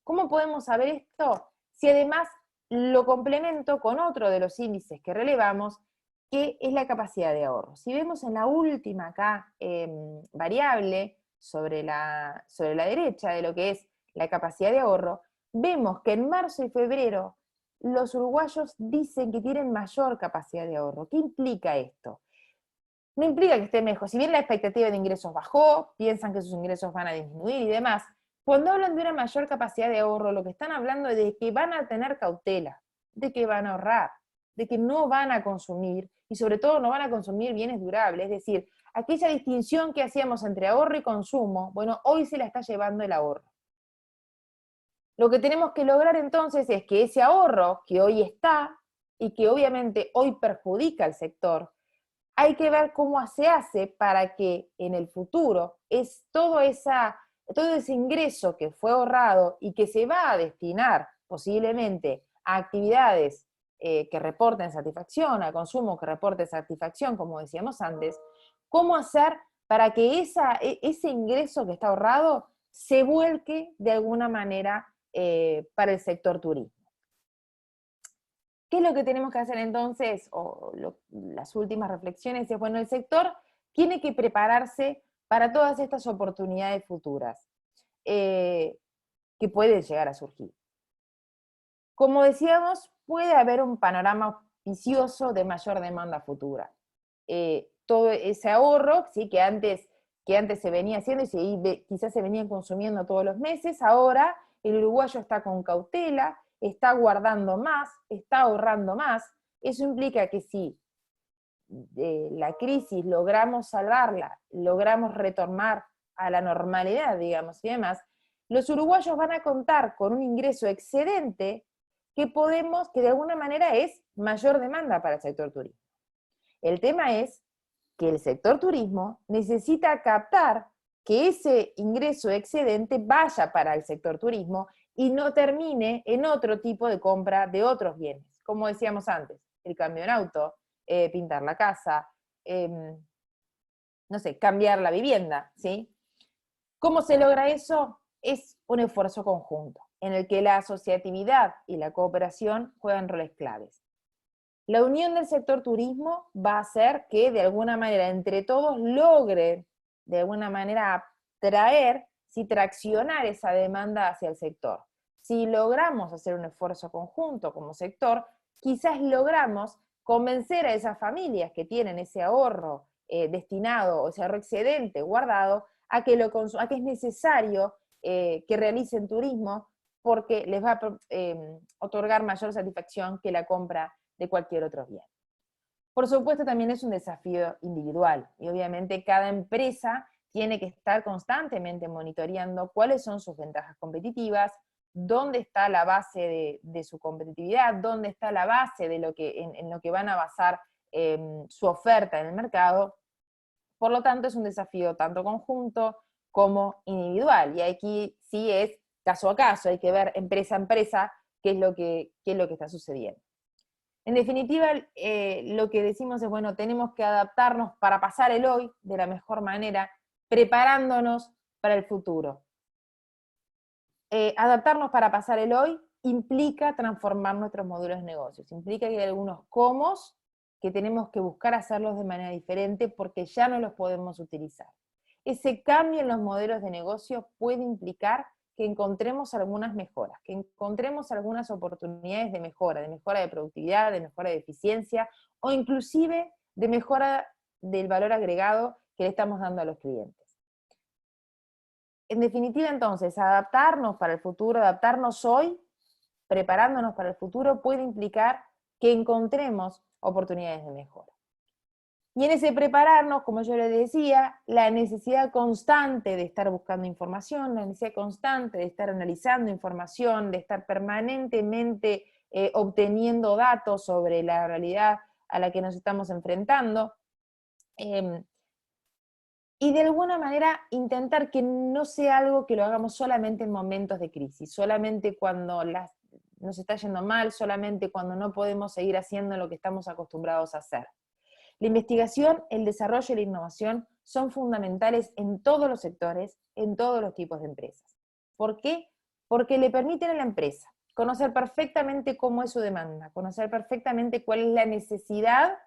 ¿Cómo podemos saber esto? Si además lo complemento con otro de los índices que relevamos, que es la capacidad de ahorro. Si vemos en la última acá variable sobre la derecha de lo que es la capacidad de ahorro, vemos que en marzo y febrero los uruguayos dicen que tienen mayor capacidad de ahorro. ¿Qué implica esto? No implica que esté mejor. Si bien la expectativa de ingresos bajó, piensan que sus ingresos van a disminuir y demás, cuando hablan de una mayor capacidad de ahorro, lo que están hablando es de que van a tener cautela, de que van a ahorrar, de que no van a consumir, y sobre todo no van a consumir bienes durables. Es decir, aquella distinción que hacíamos entre ahorro y consumo, bueno, hoy se la está llevando el ahorro. Lo que tenemos que lograr entonces es que ese ahorro que hoy está, y que obviamente hoy perjudica al sector, hay que ver cómo se hace para que en el futuro todo ese ingreso que fue ahorrado y que se va a destinar posiblemente a actividades que reporten satisfacción, a consumo que reporte satisfacción, como decíamos antes, cómo hacer para que ese ingreso que está ahorrado se vuelque de alguna manera para el sector turismo. ¿Qué es lo que tenemos que hacer entonces? Las últimas reflexiones es, bueno, el sector tiene que prepararse para todas estas oportunidades futuras que pueden llegar a surgir. Como decíamos, puede haber un panorama auspicioso de mayor demanda futura. Todo ese ahorro, ¿sí?, que antes se venía haciendo y quizás se venía consumiendo todos los meses, ahora el uruguayo está con cautela, está guardando más, está ahorrando más. Eso implica que si la crisis logramos salvarla, logramos retornar a la normalidad, digamos, y demás, los uruguayos van a contar con un ingreso excedente que de alguna manera es mayor demanda para el sector turismo. El tema es que el sector turismo necesita captar que ese ingreso excedente vaya para el sector turismo y no termine en otro tipo de compra de otros bienes, como decíamos antes, el cambio en auto, pintar la casa, no sé, cambiar la vivienda, ¿sí? ¿Cómo se logra eso? Es un esfuerzo conjunto, en el que la asociatividad y la cooperación juegan roles claves. La unión del sector turismo va a hacer que de alguna manera entre todos logren de alguna manera atraer, traccionar esa demanda hacia el sector. Si logramos hacer un esfuerzo conjunto como sector, quizás logramos convencer a esas familias que tienen ese ahorro destinado o ese ahorro excedente guardado a que es necesario que realicen turismo porque les va a otorgar mayor satisfacción que la compra de cualquier otro bien. Por supuesto, también es un desafío individual, y obviamente cada empresa tiene que estar constantemente monitoreando cuáles son sus ventajas competitivas, dónde está la base de su competitividad, dónde está la base de en lo que van a basar su oferta en el mercado. Por lo tanto, es un desafío tanto conjunto como individual, y aquí sí es caso a caso, hay que ver empresa a empresa qué es lo que está sucediendo. En definitiva, lo que decimos es, bueno, tenemos que adaptarnos para pasar el hoy de la mejor manera, preparándonos para el futuro. Adaptarnos para pasar el hoy implica transformar nuestros modelos de negocios, implica que hay algunos cómo que tenemos que buscar hacerlos de manera diferente porque ya no los podemos utilizar. Ese cambio en los modelos de negocio puede implicar que encontremos algunas mejoras, que encontremos algunas oportunidades de mejora de productividad, de mejora de eficiencia, o inclusive de mejora del valor agregado que le estamos dando a los clientes. En definitiva, entonces, adaptarnos para el futuro, adaptarnos hoy, preparándonos para el futuro, puede implicar que encontremos oportunidades de mejora. Y en ese prepararnos, como yo les decía, la necesidad constante de estar buscando información, la necesidad constante de estar analizando información, de estar permanentemente obteniendo datos sobre la realidad a la que nos estamos enfrentando, y de alguna manera intentar que no sea algo que lo hagamos solamente en momentos de crisis, solamente cuando nos está yendo mal, solamente cuando no podemos seguir haciendo lo que estamos acostumbrados a hacer. La investigación, el desarrollo y la innovación son fundamentales en todos los sectores, en todos los tipos de empresas. ¿Por qué? Porque le permiten a la empresa conocer perfectamente cómo es su demanda, conocer perfectamente cuál es la necesidad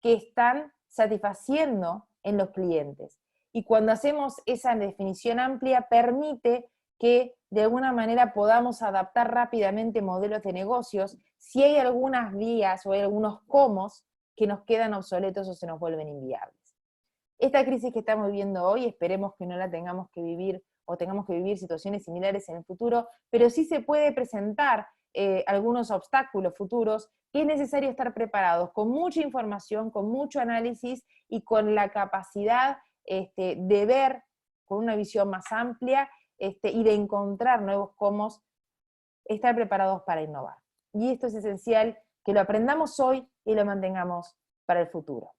que están satisfaciendo en los clientes. Y cuando hacemos esa definición amplia, permite que de alguna manera podamos adaptar rápidamente modelos de negocios si hay algunas vías o hay algunos cómo que nos quedan obsoletos o se nos vuelven inviables. Esta crisis que estamos viviendo hoy, esperemos que no la tengamos que vivir o tengamos que vivir situaciones similares en el futuro, pero sí se puede presentar algunos obstáculos futuros que es necesario estar preparados con mucha información, con mucho análisis y con la capacidad de ver con una visión más amplia y de encontrar nuevos cómo, estar preparados para innovar. Y esto es esencial que lo aprendamos hoy y lo mantengamos para el futuro.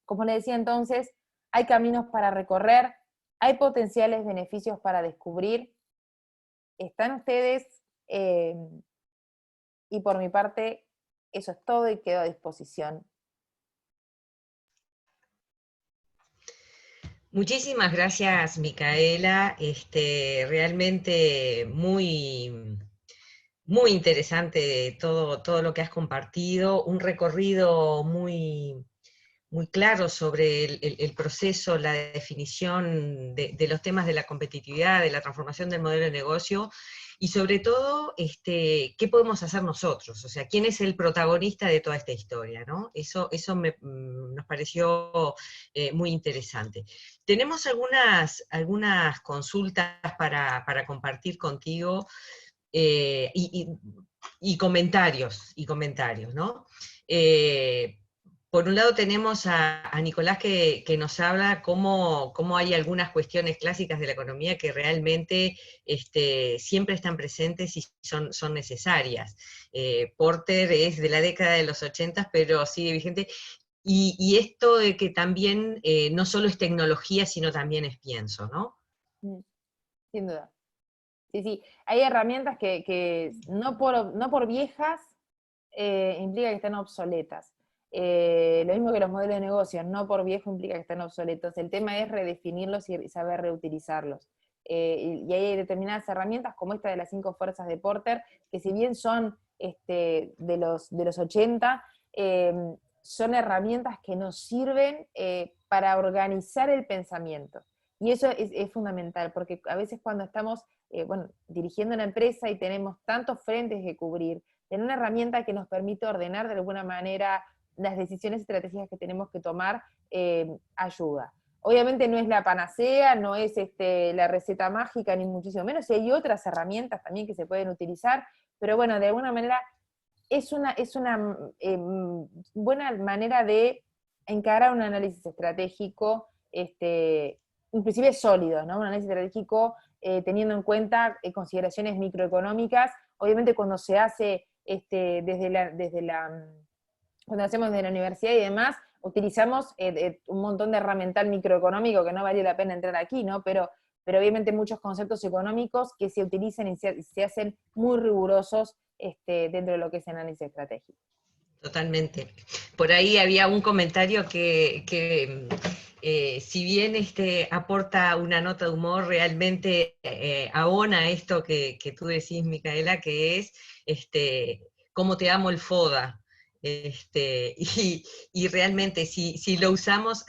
Como les decía entonces, hay caminos para recorrer, hay potenciales beneficios para descubrir, están ustedes, y por mi parte, eso es todo y quedo a disposición. Muchísimas gracias, Micaela. Realmente muy, muy interesante todo lo que has compartido, un recorrido muy, muy claro sobre el proceso, la definición de los temas de la competitividad, de la transformación del modelo de negocio, y sobre todo, ¿qué podemos hacer nosotros? O sea, ¿quién es el protagonista de toda esta historia, ¿no? Eso nos pareció muy interesante. Tenemos algunas consultas para compartir contigo, y comentarios, ¿no? Por un lado tenemos a Nicolás que nos habla cómo hay algunas cuestiones clásicas de la economía que realmente siempre están presentes y son necesarias. Porter es de la década de los 80, pero sigue vigente. Y esto de que también no solo es tecnología, sino también es pienso, ¿no? Sin duda. Sí, hay herramientas que no por viejas implica que estén obsoletas. Lo mismo que los modelos de negocio, no por viejo implica que estén obsoletos. El tema es redefinirlos y saber reutilizarlos. Y hay determinadas herramientas, como esta de las 5 fuerzas de Porter, que si bien son de los 80, son herramientas que nos sirven para organizar el pensamiento. Y eso es fundamental, porque a veces cuando estamos dirigiendo una empresa y tenemos tantos frentes que cubrir, tener una herramienta que nos permite ordenar de alguna manera las decisiones estratégicas que tenemos que tomar, ayuda. Obviamente no es la panacea, no es la receta mágica, ni muchísimo menos, y hay otras herramientas también que se pueden utilizar, pero bueno, de alguna manera es una buena manera de encarar un análisis estratégico, inclusive sólido, ¿no? Un análisis estratégico teniendo en cuenta consideraciones microeconómicas. Obviamente cuando se hace cuando hacemos desde la universidad y demás, utilizamos un montón de herramental microeconómico que no vale la pena entrar aquí, ¿no? Pero obviamente muchos conceptos económicos que se utilizan y se hacen muy rigurosos dentro de lo que es el análisis estratégico. Totalmente. Por ahí había un comentario que si bien aporta una nota de humor, realmente abona esto que tú decís, Micaela, que es cómo te amo el FODA. Y realmente si lo usamos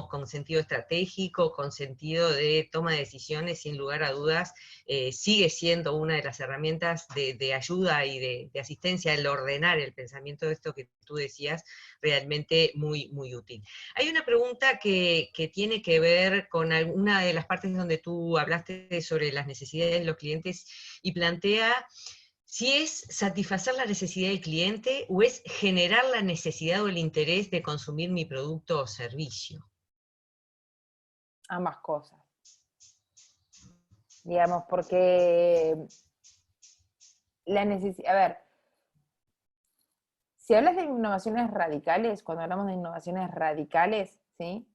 con sentido estratégico, con sentido de toma de decisiones, sin lugar a dudas, sigue siendo una de las herramientas de ayuda y de asistencia al ordenar el pensamiento de esto que tú decías, realmente muy, muy útil. Hay una pregunta que tiene que ver con alguna de las partes donde tú hablaste sobre las necesidades de los clientes y plantea si es satisfacer la necesidad del cliente o es generar la necesidad o el interés de consumir mi producto o servicio. Ambas cosas. Digamos, porque la necesidad, a ver, si hablas de innovaciones radicales, cuando hablamos de innovaciones radicales, ¿sí?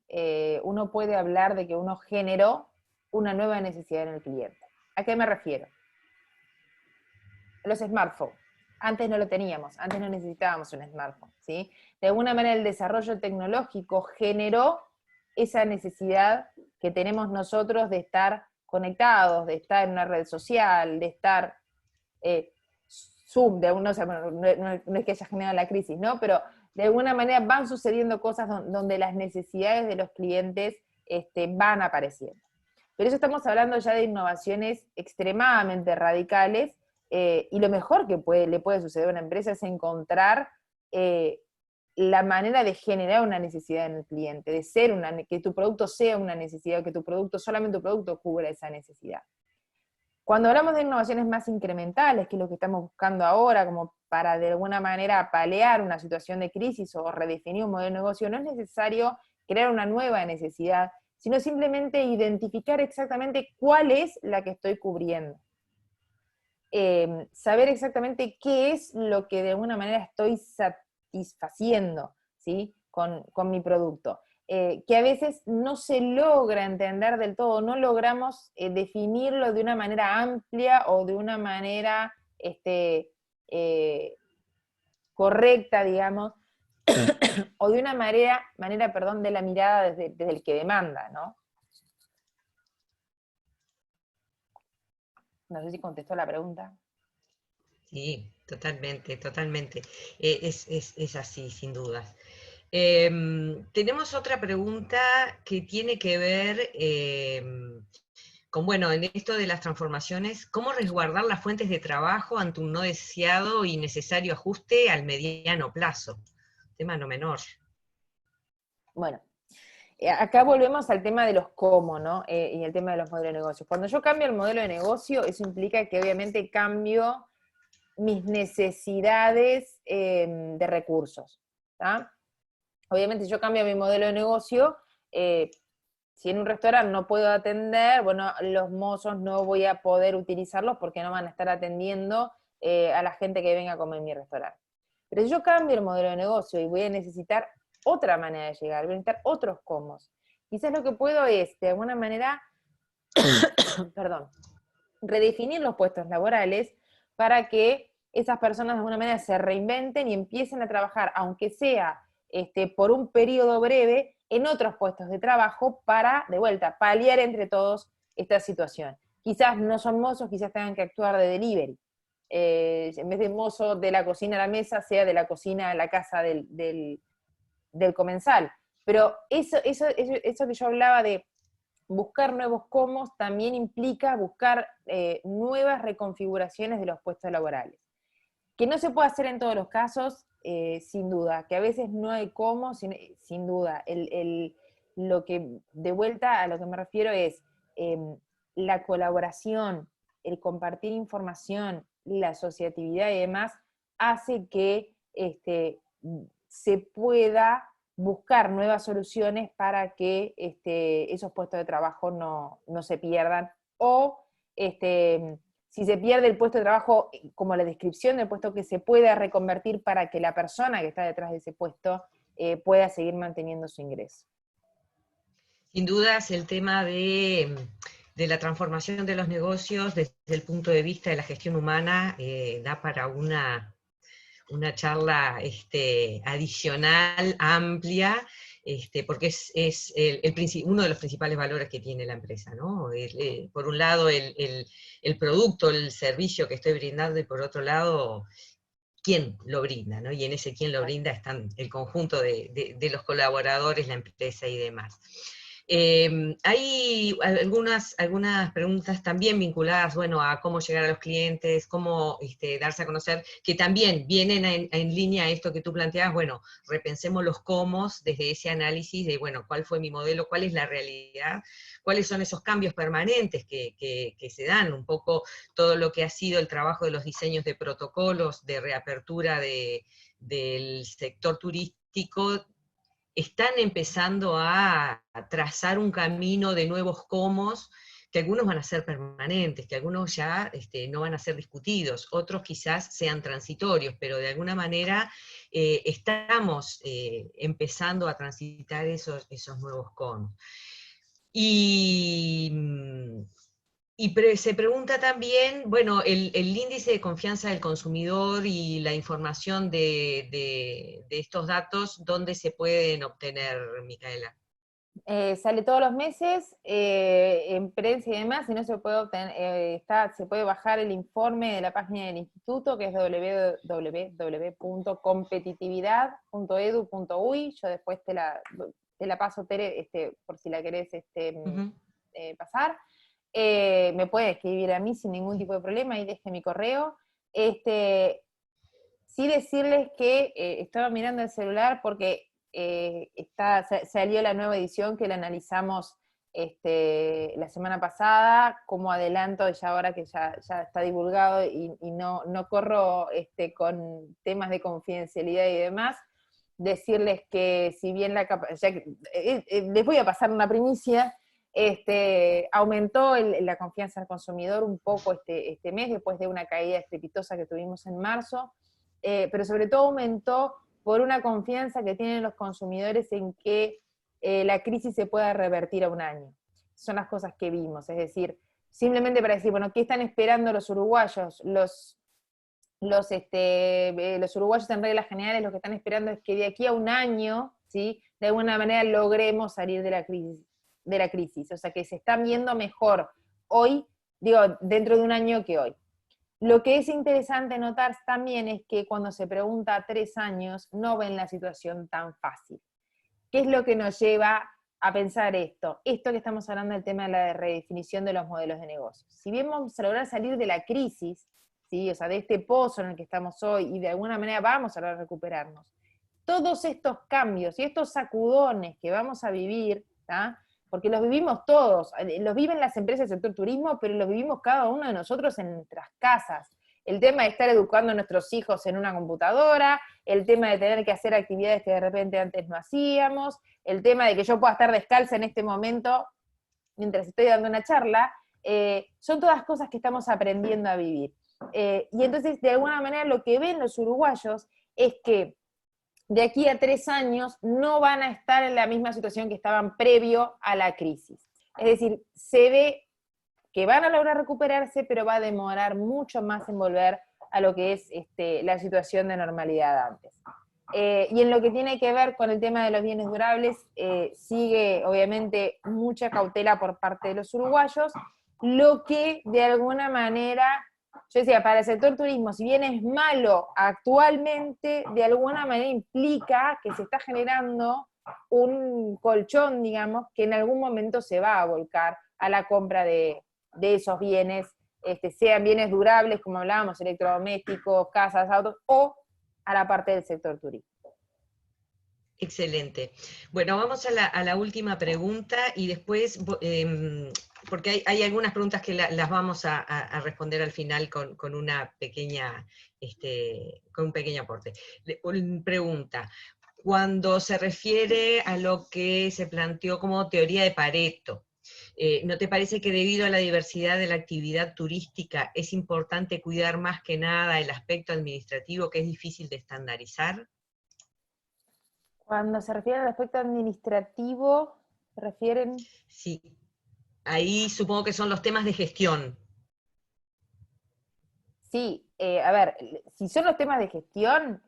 Uno puede hablar de que uno generó una nueva necesidad en el cliente. ¿A qué me refiero? Los smartphones. Antes no lo teníamos, antes no necesitábamos un smartphone, ¿sí? De alguna manera el desarrollo tecnológico generó esa necesidad que tenemos nosotros de estar conectados, de estar en una red social, de estar Zoom, no es que haya generado la crisis, ¿no? Pero de alguna manera van sucediendo cosas donde las necesidades de los clientes van apareciendo. Pero eso estamos hablando ya de innovaciones extremadamente radicales, y lo mejor que le puede suceder a una empresa es encontrar la manera de generar una necesidad en el cliente, de que tu producto sea una necesidad, que solamente tu producto cubra esa necesidad. Cuando hablamos de innovaciones más incrementales, que es lo que estamos buscando ahora, como para de alguna manera paliar una situación de crisis o redefinir un modelo de negocio, no es necesario crear una nueva necesidad, sino simplemente identificar exactamente cuál es la que estoy cubriendo. Saber exactamente qué es lo que de alguna manera estoy satisfaciendo, ¿sí? con mi producto. Que a veces no se logra entender del todo, no logramos definirlo de una manera amplia o de una manera correcta, digamos, o de una manera, de la mirada desde el que demanda, ¿no? No sé si contestó la pregunta. Sí, totalmente, totalmente. Es así, sin dudas. Tenemos otra pregunta que tiene que ver con, bueno, en esto de las transformaciones, ¿cómo resguardar las fuentes de trabajo ante un no deseado y necesario ajuste al mediano plazo? Tema no menor. Bueno, acá volvemos al tema de los cómo, ¿no? Y el tema de los modelos de negocio. Cuando yo cambio el modelo de negocio, eso implica que obviamente cambio mis necesidades de recursos, ¿tá? Obviamente si yo cambio mi modelo de negocio, si en un restaurante no puedo atender, bueno, los mozos no voy a poder utilizarlos porque no van a estar atendiendo a la gente que venga a comer en mi restaurante. Pero si yo cambio el modelo de negocio y voy a necesitar otra manera de llegar, voy a necesitar otros cómo, quizás lo que puedo es, de alguna manera, perdón, redefinir los puestos laborales para que esas personas de alguna manera se reinventen y empiecen a trabajar, aunque sea por un periodo breve, en otros puestos de trabajo para, de vuelta, paliar entre todos esta situación. Quizás no son mozos, quizás tengan que actuar de delivery. En vez de mozo de la cocina a la mesa, sea de la cocina a la casa del comensal. Pero eso que yo hablaba de buscar nuevos cómo también implica buscar nuevas reconfiguraciones de los puestos laborales. Que no se puede hacer en todos los casos, sin duda, que a veces no hay cómo, sin duda. Lo que, de vuelta a lo que me refiero es la colaboración, el compartir información, la asociatividad y demás, hace que se pueda buscar nuevas soluciones para que esos puestos de trabajo no se pierdan, o si se pierde el puesto de trabajo, como la descripción del puesto, que se pueda reconvertir para que la persona que está detrás de ese puesto pueda seguir manteniendo su ingreso. Sin dudas, el tema de la transformación de los negocios desde el punto de vista de la gestión humana da para una charla adicional, amplia, porque es uno de los principales valores que tiene la empresa, ¿no? Por un lado, el producto, el servicio que estoy brindando, y por otro lado, quién lo brinda, ¿no? Y en ese quién lo brinda están el conjunto de los colaboradores, la empresa y demás. Hay algunas preguntas también vinculadas, bueno, a cómo llegar a los clientes, cómo darse a conocer, que también vienen en línea a esto que tú planteabas, bueno, repensemos los cómo desde ese análisis de, bueno, cuál fue mi modelo, cuál es la realidad, cuáles son esos cambios permanentes que se dan, un poco todo lo que ha sido el trabajo de los diseños de protocolos, de reapertura del sector turístico, están empezando a trazar un camino de nuevos comos, que algunos van a ser permanentes, que algunos ya no van a ser discutidos, otros quizás sean transitorios, pero de alguna manera estamos empezando a transitar esos nuevos comos. Se pregunta también, bueno, el índice de confianza del consumidor y la información de estos datos, ¿dónde se pueden obtener, Micaela? Sale todos los meses, en prensa y demás, y no se puede obtener, se puede bajar el informe de la página del instituto, que es www.competitividad.edu.uy. Yo después te la paso, Tere, por si la querés pasar. Me puede escribir a mí sin ningún tipo de problema, ahí deje mi correo. Sí decirles que estaba mirando el celular porque salió la nueva edición que la analizamos la semana pasada, como adelanto, ya ahora que ya está divulgado y no corro con temas de confidencialidad y demás, decirles que si bien les voy a pasar una primicia. Aumentó la confianza del consumidor un poco este mes, después de una caída estrepitosa que tuvimos en marzo, pero sobre todo aumentó por una confianza que tienen los consumidores en que la crisis se pueda revertir a un año. Son las cosas que vimos, es decir, simplemente para decir, bueno, ¿qué están esperando los uruguayos? Los uruguayos en reglas generales lo que están esperando es que de aquí a un año, ¿sí?, de alguna manera logremos salir de la crisis, o sea, que se están viendo mejor hoy, dentro de un año que hoy. Lo que es interesante notar también es que cuando se pregunta a 3 años, no ven la situación tan fácil. ¿Qué es lo que nos lleva a pensar esto? Esto que estamos hablando del tema de la redefinición de los modelos de negocio. Si bien vamos a lograr salir de la crisis, ¿sí?, o sea, de este pozo en el que estamos hoy, y de alguna manera vamos a lograr recuperarnos, todos estos cambios y estos sacudones que vamos a vivir, ¿tá?, porque los vivimos todos, los viven las empresas del sector turismo, pero los vivimos cada uno de nosotros en nuestras casas. El tema de estar educando a nuestros hijos en una computadora, el tema de tener que hacer actividades que de repente antes no hacíamos, el tema de que yo pueda estar descalza en este momento mientras estoy dando una charla, son todas cosas que estamos aprendiendo a vivir. Y entonces, de alguna manera, lo que ven los uruguayos es que de aquí a 3 años no van a estar en la misma situación que estaban previo a la crisis. Es decir, se ve que van a lograr recuperarse, pero va a demorar mucho más en volver a lo que es la situación de normalidad antes. Y en lo que tiene que ver con el tema de los bienes durables, sigue obviamente mucha cautela por parte de los uruguayos, lo que de alguna manera, yo decía, para el sector turismo, si bien es malo actualmente, de alguna manera implica que se está generando un colchón, digamos, que en algún momento se va a volcar a la compra de esos bienes, sean bienes durables, como hablábamos, electrodomésticos, casas, autos, o a la parte del sector turismo. Excelente. Bueno, vamos a la última pregunta y después, porque hay algunas preguntas que las vamos a responder al final con una pequeña, con un pequeño aporte. Pregunta, cuando se refiere a lo que se planteó como teoría de Pareto, ¿no te parece que debido a la diversidad de la actividad turística es importante cuidar más que nada el aspecto administrativo, que es difícil de estandarizar? Cuando se refiere al aspecto administrativo, ¿se refieren? Sí, ahí supongo que son los temas de gestión. Sí, A ver, si son los temas de gestión,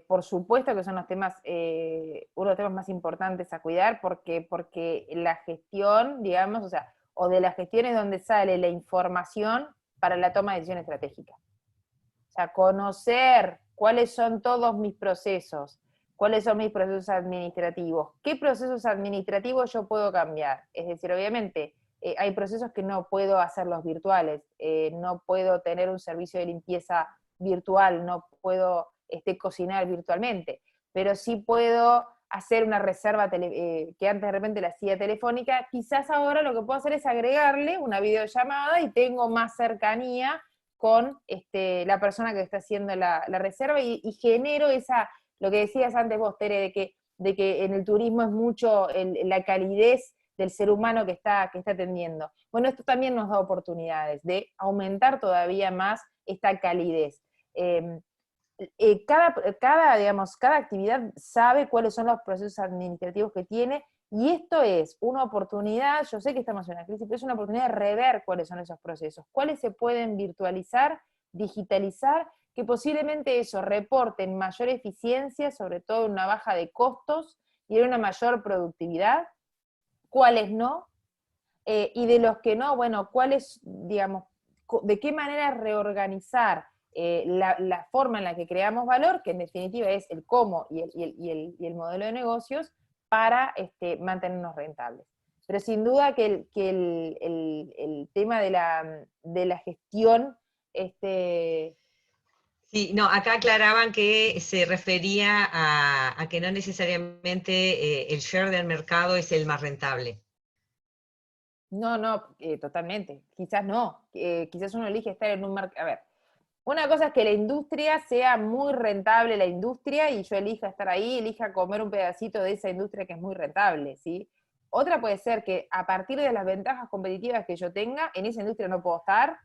por supuesto que son los temas, uno de los temas más importantes a cuidar, porque la gestión, digamos, o sea, o de la gestión es donde sale la información para la toma de decisión estratégica. O sea, conocer cuáles son todos mis procesos, cuáles son mis procesos administrativos, qué procesos administrativos yo puedo cambiar. Es decir, obviamente, hay procesos que no puedo hacerlos virtuales, no puedo tener un servicio de limpieza virtual, no puedo cocinar virtualmente, pero sí puedo hacer una reserva que antes de repente la hacía telefónica, quizás ahora lo que puedo hacer es agregarle una videollamada y tengo más cercanía con la persona que está haciendo la reserva y genero lo que decías antes vos, Tere, de que en el turismo es mucho la calidez del ser humano que está atendiendo. Bueno, esto también nos da oportunidades de aumentar todavía más esta calidez. Cada actividad sabe cuáles son los procesos administrativos que tiene, y esto es una oportunidad, yo sé que estamos en una crisis, pero es una oportunidad de rever cuáles son esos procesos, cuáles se pueden virtualizar, digitalizar, que posiblemente eso reporte en mayor eficiencia, sobre todo en una baja de costos y en una mayor productividad, cuáles no, y de los que no, bueno, cuáles, digamos, de qué manera reorganizar la forma en la que creamos valor, que en definitiva es el cómo y el modelo de negocios, para mantenernos rentables. Pero sin duda que el tema de la gestión, Sí, no, acá aclaraban que se refería a que no necesariamente el share del mercado es el más rentable. no, totalmente, quizás no, quizás uno elige estar en un mercado, a ver, una cosa es que la industria sea muy rentable, la industria, y yo elija estar ahí, elija comer un pedacito de esa industria que es muy rentable, ¿sí? Otra puede ser que a partir de las ventajas competitivas que yo tenga, en esa industria no puedo estar,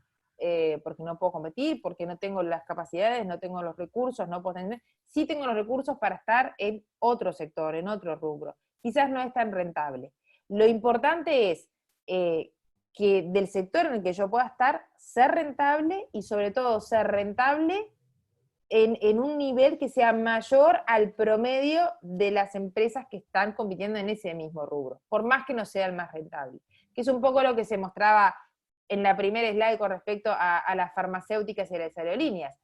porque no puedo competir, porque no tengo las capacidades, no tengo los recursos, no puedo tener, sí tengo los recursos para estar en otro sector, en otro rubro. Quizás no es tan rentable. Lo importante es que del sector en el que yo pueda estar, ser rentable, y sobre todo ser rentable en un nivel que sea mayor al promedio de las empresas que están compitiendo en ese mismo rubro, por más que no sea el más rentable. Que es un poco lo que se mostraba en la primera slide con respecto a las farmacéuticas y a las aerolíneas.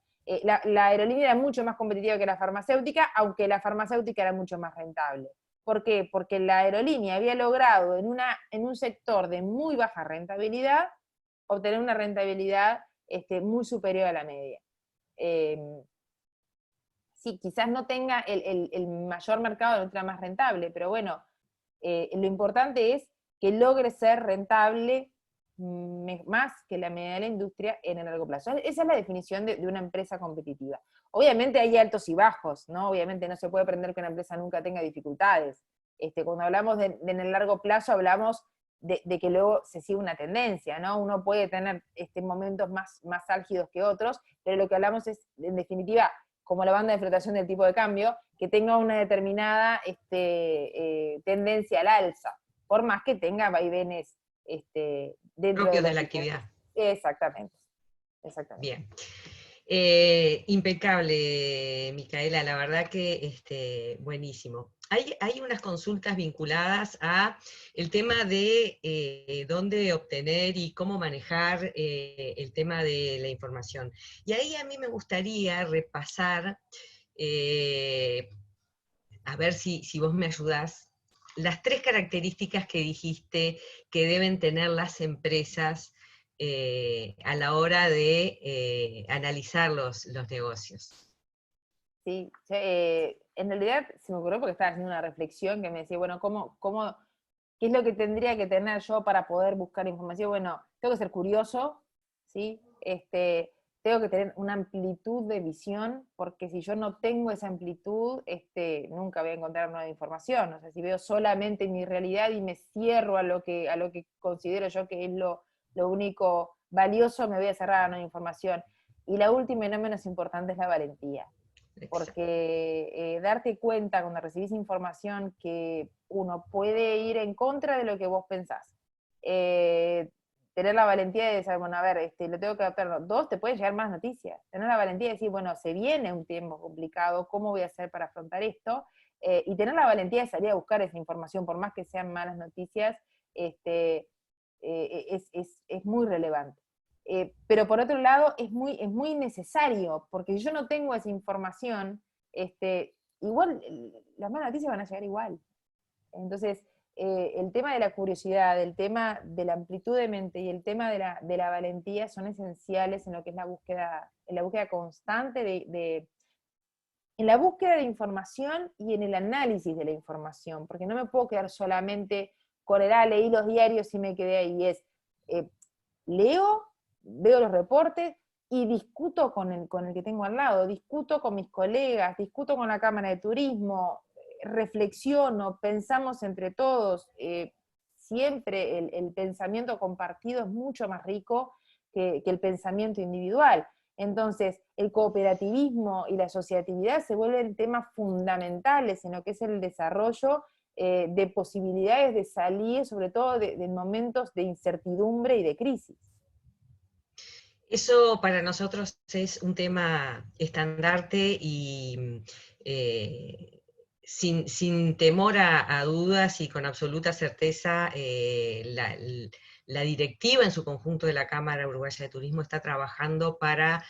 La aerolínea era mucho más competitiva que la farmacéutica, aunque la farmacéutica era mucho más rentable. ¿Por qué? Porque la aerolínea había logrado en un sector de muy baja rentabilidad obtener una rentabilidad muy superior a la media. Sí, quizás no tenga el mayor mercado, no sea más rentable, pero bueno, lo importante es que logre ser rentable más que la media de la industria en el largo plazo. Esa es la definición de una empresa competitiva. Obviamente hay altos y bajos, ¿no? Obviamente no se puede pretender que una empresa nunca tenga dificultades. Cuando hablamos de en el largo plazo, hablamos de que luego se sigue una tendencia, ¿no? Uno puede tener momentos más álgidos que otros, pero lo que hablamos es, en definitiva, como la banda de flotación del tipo de cambio, que tenga una determinada tendencia al alza, por más que tenga vaivenes dentro Propios de de la tipos. actividad. Exactamente. Bien. Impecable, Micaela, la verdad que buenísimo. Hay unas consultas vinculadas a el tema de dónde obtener y cómo manejar el tema de la información. Y ahí a mí me gustaría repasar, a ver si vos me ayudás, las 3 características que dijiste que deben tener las empresas a la hora de analizar los negocios. Sí, en realidad se me ocurrió porque estaba haciendo una reflexión que me decía, bueno, ¿qué es lo que tendría que tener yo para poder buscar información? Bueno, tengo que ser curioso, ¿sí? Tengo que tener una amplitud de visión, porque si yo no tengo esa amplitud, nunca voy a encontrar nueva información. O sea, si veo solamente mi realidad y me cierro a lo que considero yo que es lo único valioso, me voy a cerrar a nueva información. Y la última y no menos importante es la valentía. Porque darte cuenta cuando recibís información que uno puede ir en contra de lo que vos pensás, tener la valentía de decir, bueno, a ver, lo tengo que adaptar. 2, te pueden llegar más noticias. Tener la valentía de decir, bueno, se viene un tiempo complicado, ¿cómo voy a hacer para afrontar esto? Y tener la valentía de salir a buscar esa información, por más que sean malas noticias, es muy relevante. Pero por otro lado, es muy necesario, porque si yo no tengo esa información, igual las malas noticias van a llegar igual. Entonces, el tema de la curiosidad, el tema de la amplitud de mente y el tema de la valentía son esenciales en lo que es la búsqueda constante en la búsqueda de información y en el análisis de la información, porque no me puedo quedar solamente con leí los diarios y me quedé ahí. Leo, veo los reportes y discuto con el que tengo al lado, discuto con mis colegas, discuto con la Cámara de Turismo, reflexiono, pensamos entre todos. Siempre el pensamiento compartido es mucho más rico que el pensamiento individual. Entonces, el cooperativismo y la asociatividad se vuelven temas fundamentales en lo que es el desarrollo de posibilidades de salir, sobre todo de momentos de incertidumbre y de crisis. Eso para nosotros es un tema estandarte y sin temor a dudas y con absoluta certeza, la directiva en su conjunto de la Cámara Uruguaya de Turismo está trabajando para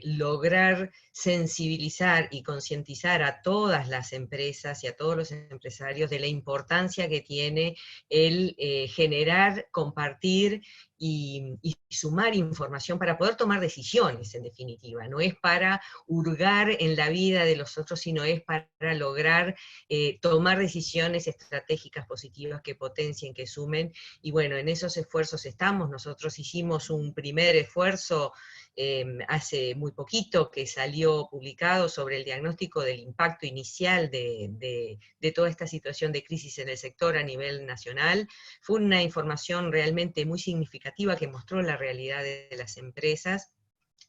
lograr sensibilizar y concientizar a todas las empresas y a todos los empresarios de la importancia que tiene el generar, compartir y sumar información para poder tomar decisiones, en definitiva. No es para hurgar en la vida de los otros, sino es para lograr tomar decisiones estratégicas positivas que potencien, que sumen, y bueno, en esos esfuerzos estamos. Nosotros hicimos un primer esfuerzo hace muy poquito, que salió publicado sobre el diagnóstico del impacto inicial de toda esta situación de crisis en el sector a nivel nacional. Fue una información realmente muy significativa que mostró la realidad de las empresas,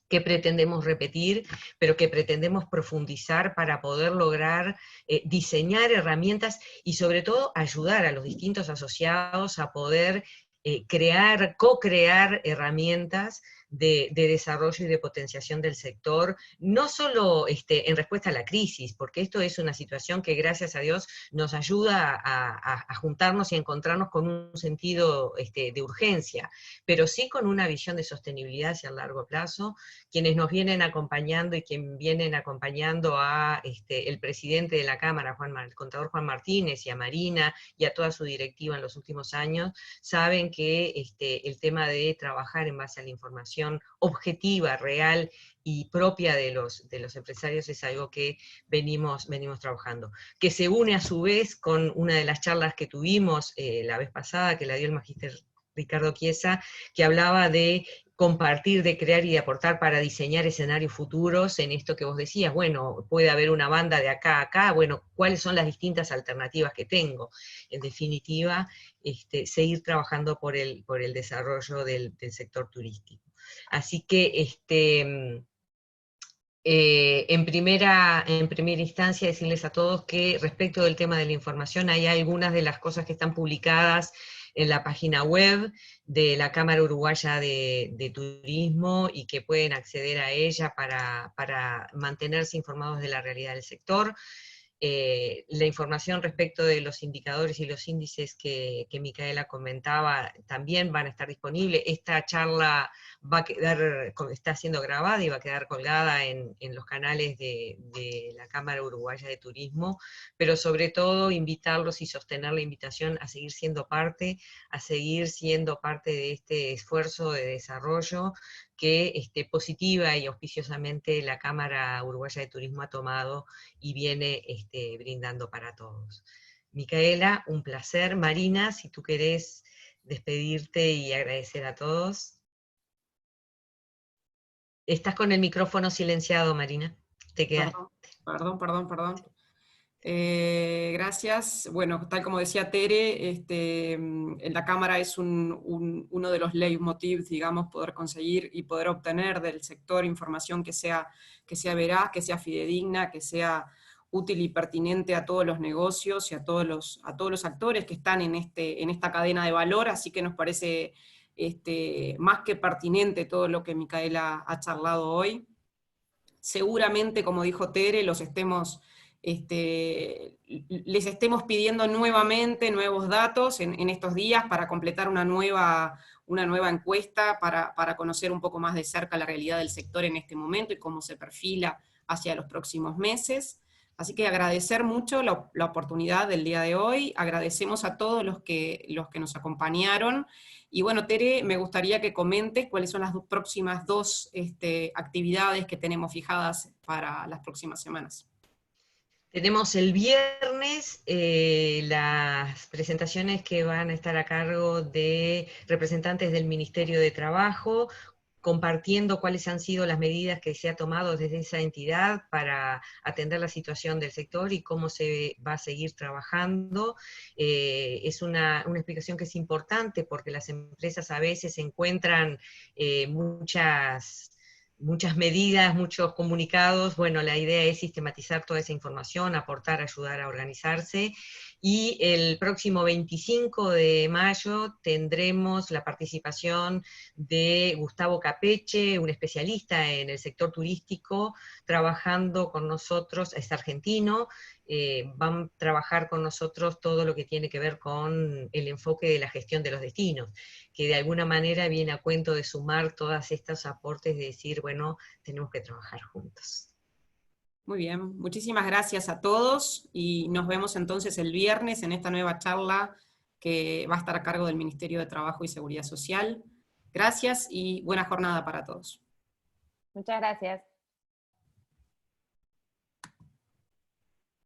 que pretendemos repetir, pero que pretendemos profundizar para poder lograr diseñar herramientas y sobre todo ayudar a los distintos asociados a poder co-crear herramientas de desarrollo y de potenciación del sector, no solo en respuesta a la crisis, porque esto es una situación que gracias a Dios nos ayuda a juntarnos y a encontrarnos con un sentido de urgencia, pero sí con una visión de sostenibilidad hacia el largo plazo. Quienes nos vienen acompañando y quien vienen acompañando a el presidente de la Cámara, el contador Juan Martínez, y a Marina, y a toda su directiva en los últimos años, saben que el tema de trabajar en base a la información objetiva, real y propia de los empresarios es algo que venimos trabajando, que se une a su vez con una de las charlas que tuvimos la vez pasada, que la dio el magíster Ricardo Chiesa, que hablaba de compartir, de crear y de aportar para diseñar escenarios futuros en esto que vos decías. Bueno, puede haber una banda de acá a acá, bueno, ¿cuáles son las distintas alternativas que tengo? En definitiva, seguir trabajando por el desarrollo del sector turístico. Así que en primera instancia decirles a todos que respecto del tema de la información hay algunas de las cosas que están publicadas en la página web de la Cámara Uruguaya de Turismo y que pueden acceder a ella para mantenerse informados de la realidad del sector. La información respecto de los indicadores y los índices que Micaela comentaba también van a estar disponibles. Esta charla está siendo grabada y va a quedar colgada en los canales de la Cámara Uruguaya de Turismo, pero sobre todo invitarlos y sostener la invitación a seguir siendo parte de este esfuerzo de desarrollo que positiva y auspiciosamente la Cámara Uruguaya de Turismo ha tomado y viene brindando para todos. Micaela, un placer. Marina, si tú querés despedirte y agradecer a todos. Estás con el micrófono silenciado, Marina. Te quedas. Perdón. Gracias. Bueno, tal como decía Tere, en la Cámara es uno de los leitmotivs, digamos, poder conseguir y poder obtener del sector información que sea veraz, que sea fidedigna, que sea útil y pertinente a todos los negocios y a todos los actores que están en esta cadena de valor, así que nos parece más que pertinente todo lo que Micaela ha charlado hoy. Seguramente, como dijo Tere, les estemos pidiendo nuevamente nuevos datos en estos días para completar una nueva encuesta para conocer un poco más de cerca la realidad del sector en este momento y cómo se perfila hacia los próximos meses. Así que agradecer mucho la oportunidad del día de hoy, agradecemos a todos los que nos acompañaron, y bueno, Tere, me gustaría que comentes cuáles son las próximas dos actividades que tenemos fijadas para las próximas semanas. Tenemos el viernes las presentaciones que van a estar a cargo de representantes del Ministerio de Trabajo, compartiendo cuáles han sido las medidas que se ha tomado desde esa entidad para atender la situación del sector y cómo se va a seguir trabajando. Es una explicación que es importante porque las empresas a veces encuentran muchas medidas, muchos comunicados. Bueno, la idea es sistematizar toda esa información, aportar, ayudar a organizarse, y el próximo 25 de mayo tendremos la participación de Gustavo Capeche, un especialista en el sector turístico, trabajando con nosotros, es argentino, van a trabajar con nosotros todo lo que tiene que ver con el enfoque de la gestión de los destinos, que de alguna manera viene a cuento de sumar todos estos aportes, de decir, bueno, tenemos que trabajar juntos. Muy bien, muchísimas gracias a todos, y nos vemos entonces el viernes en esta nueva charla que va a estar a cargo del Ministerio de Trabajo y Seguridad Social. Gracias y buena jornada para todos. Muchas gracias.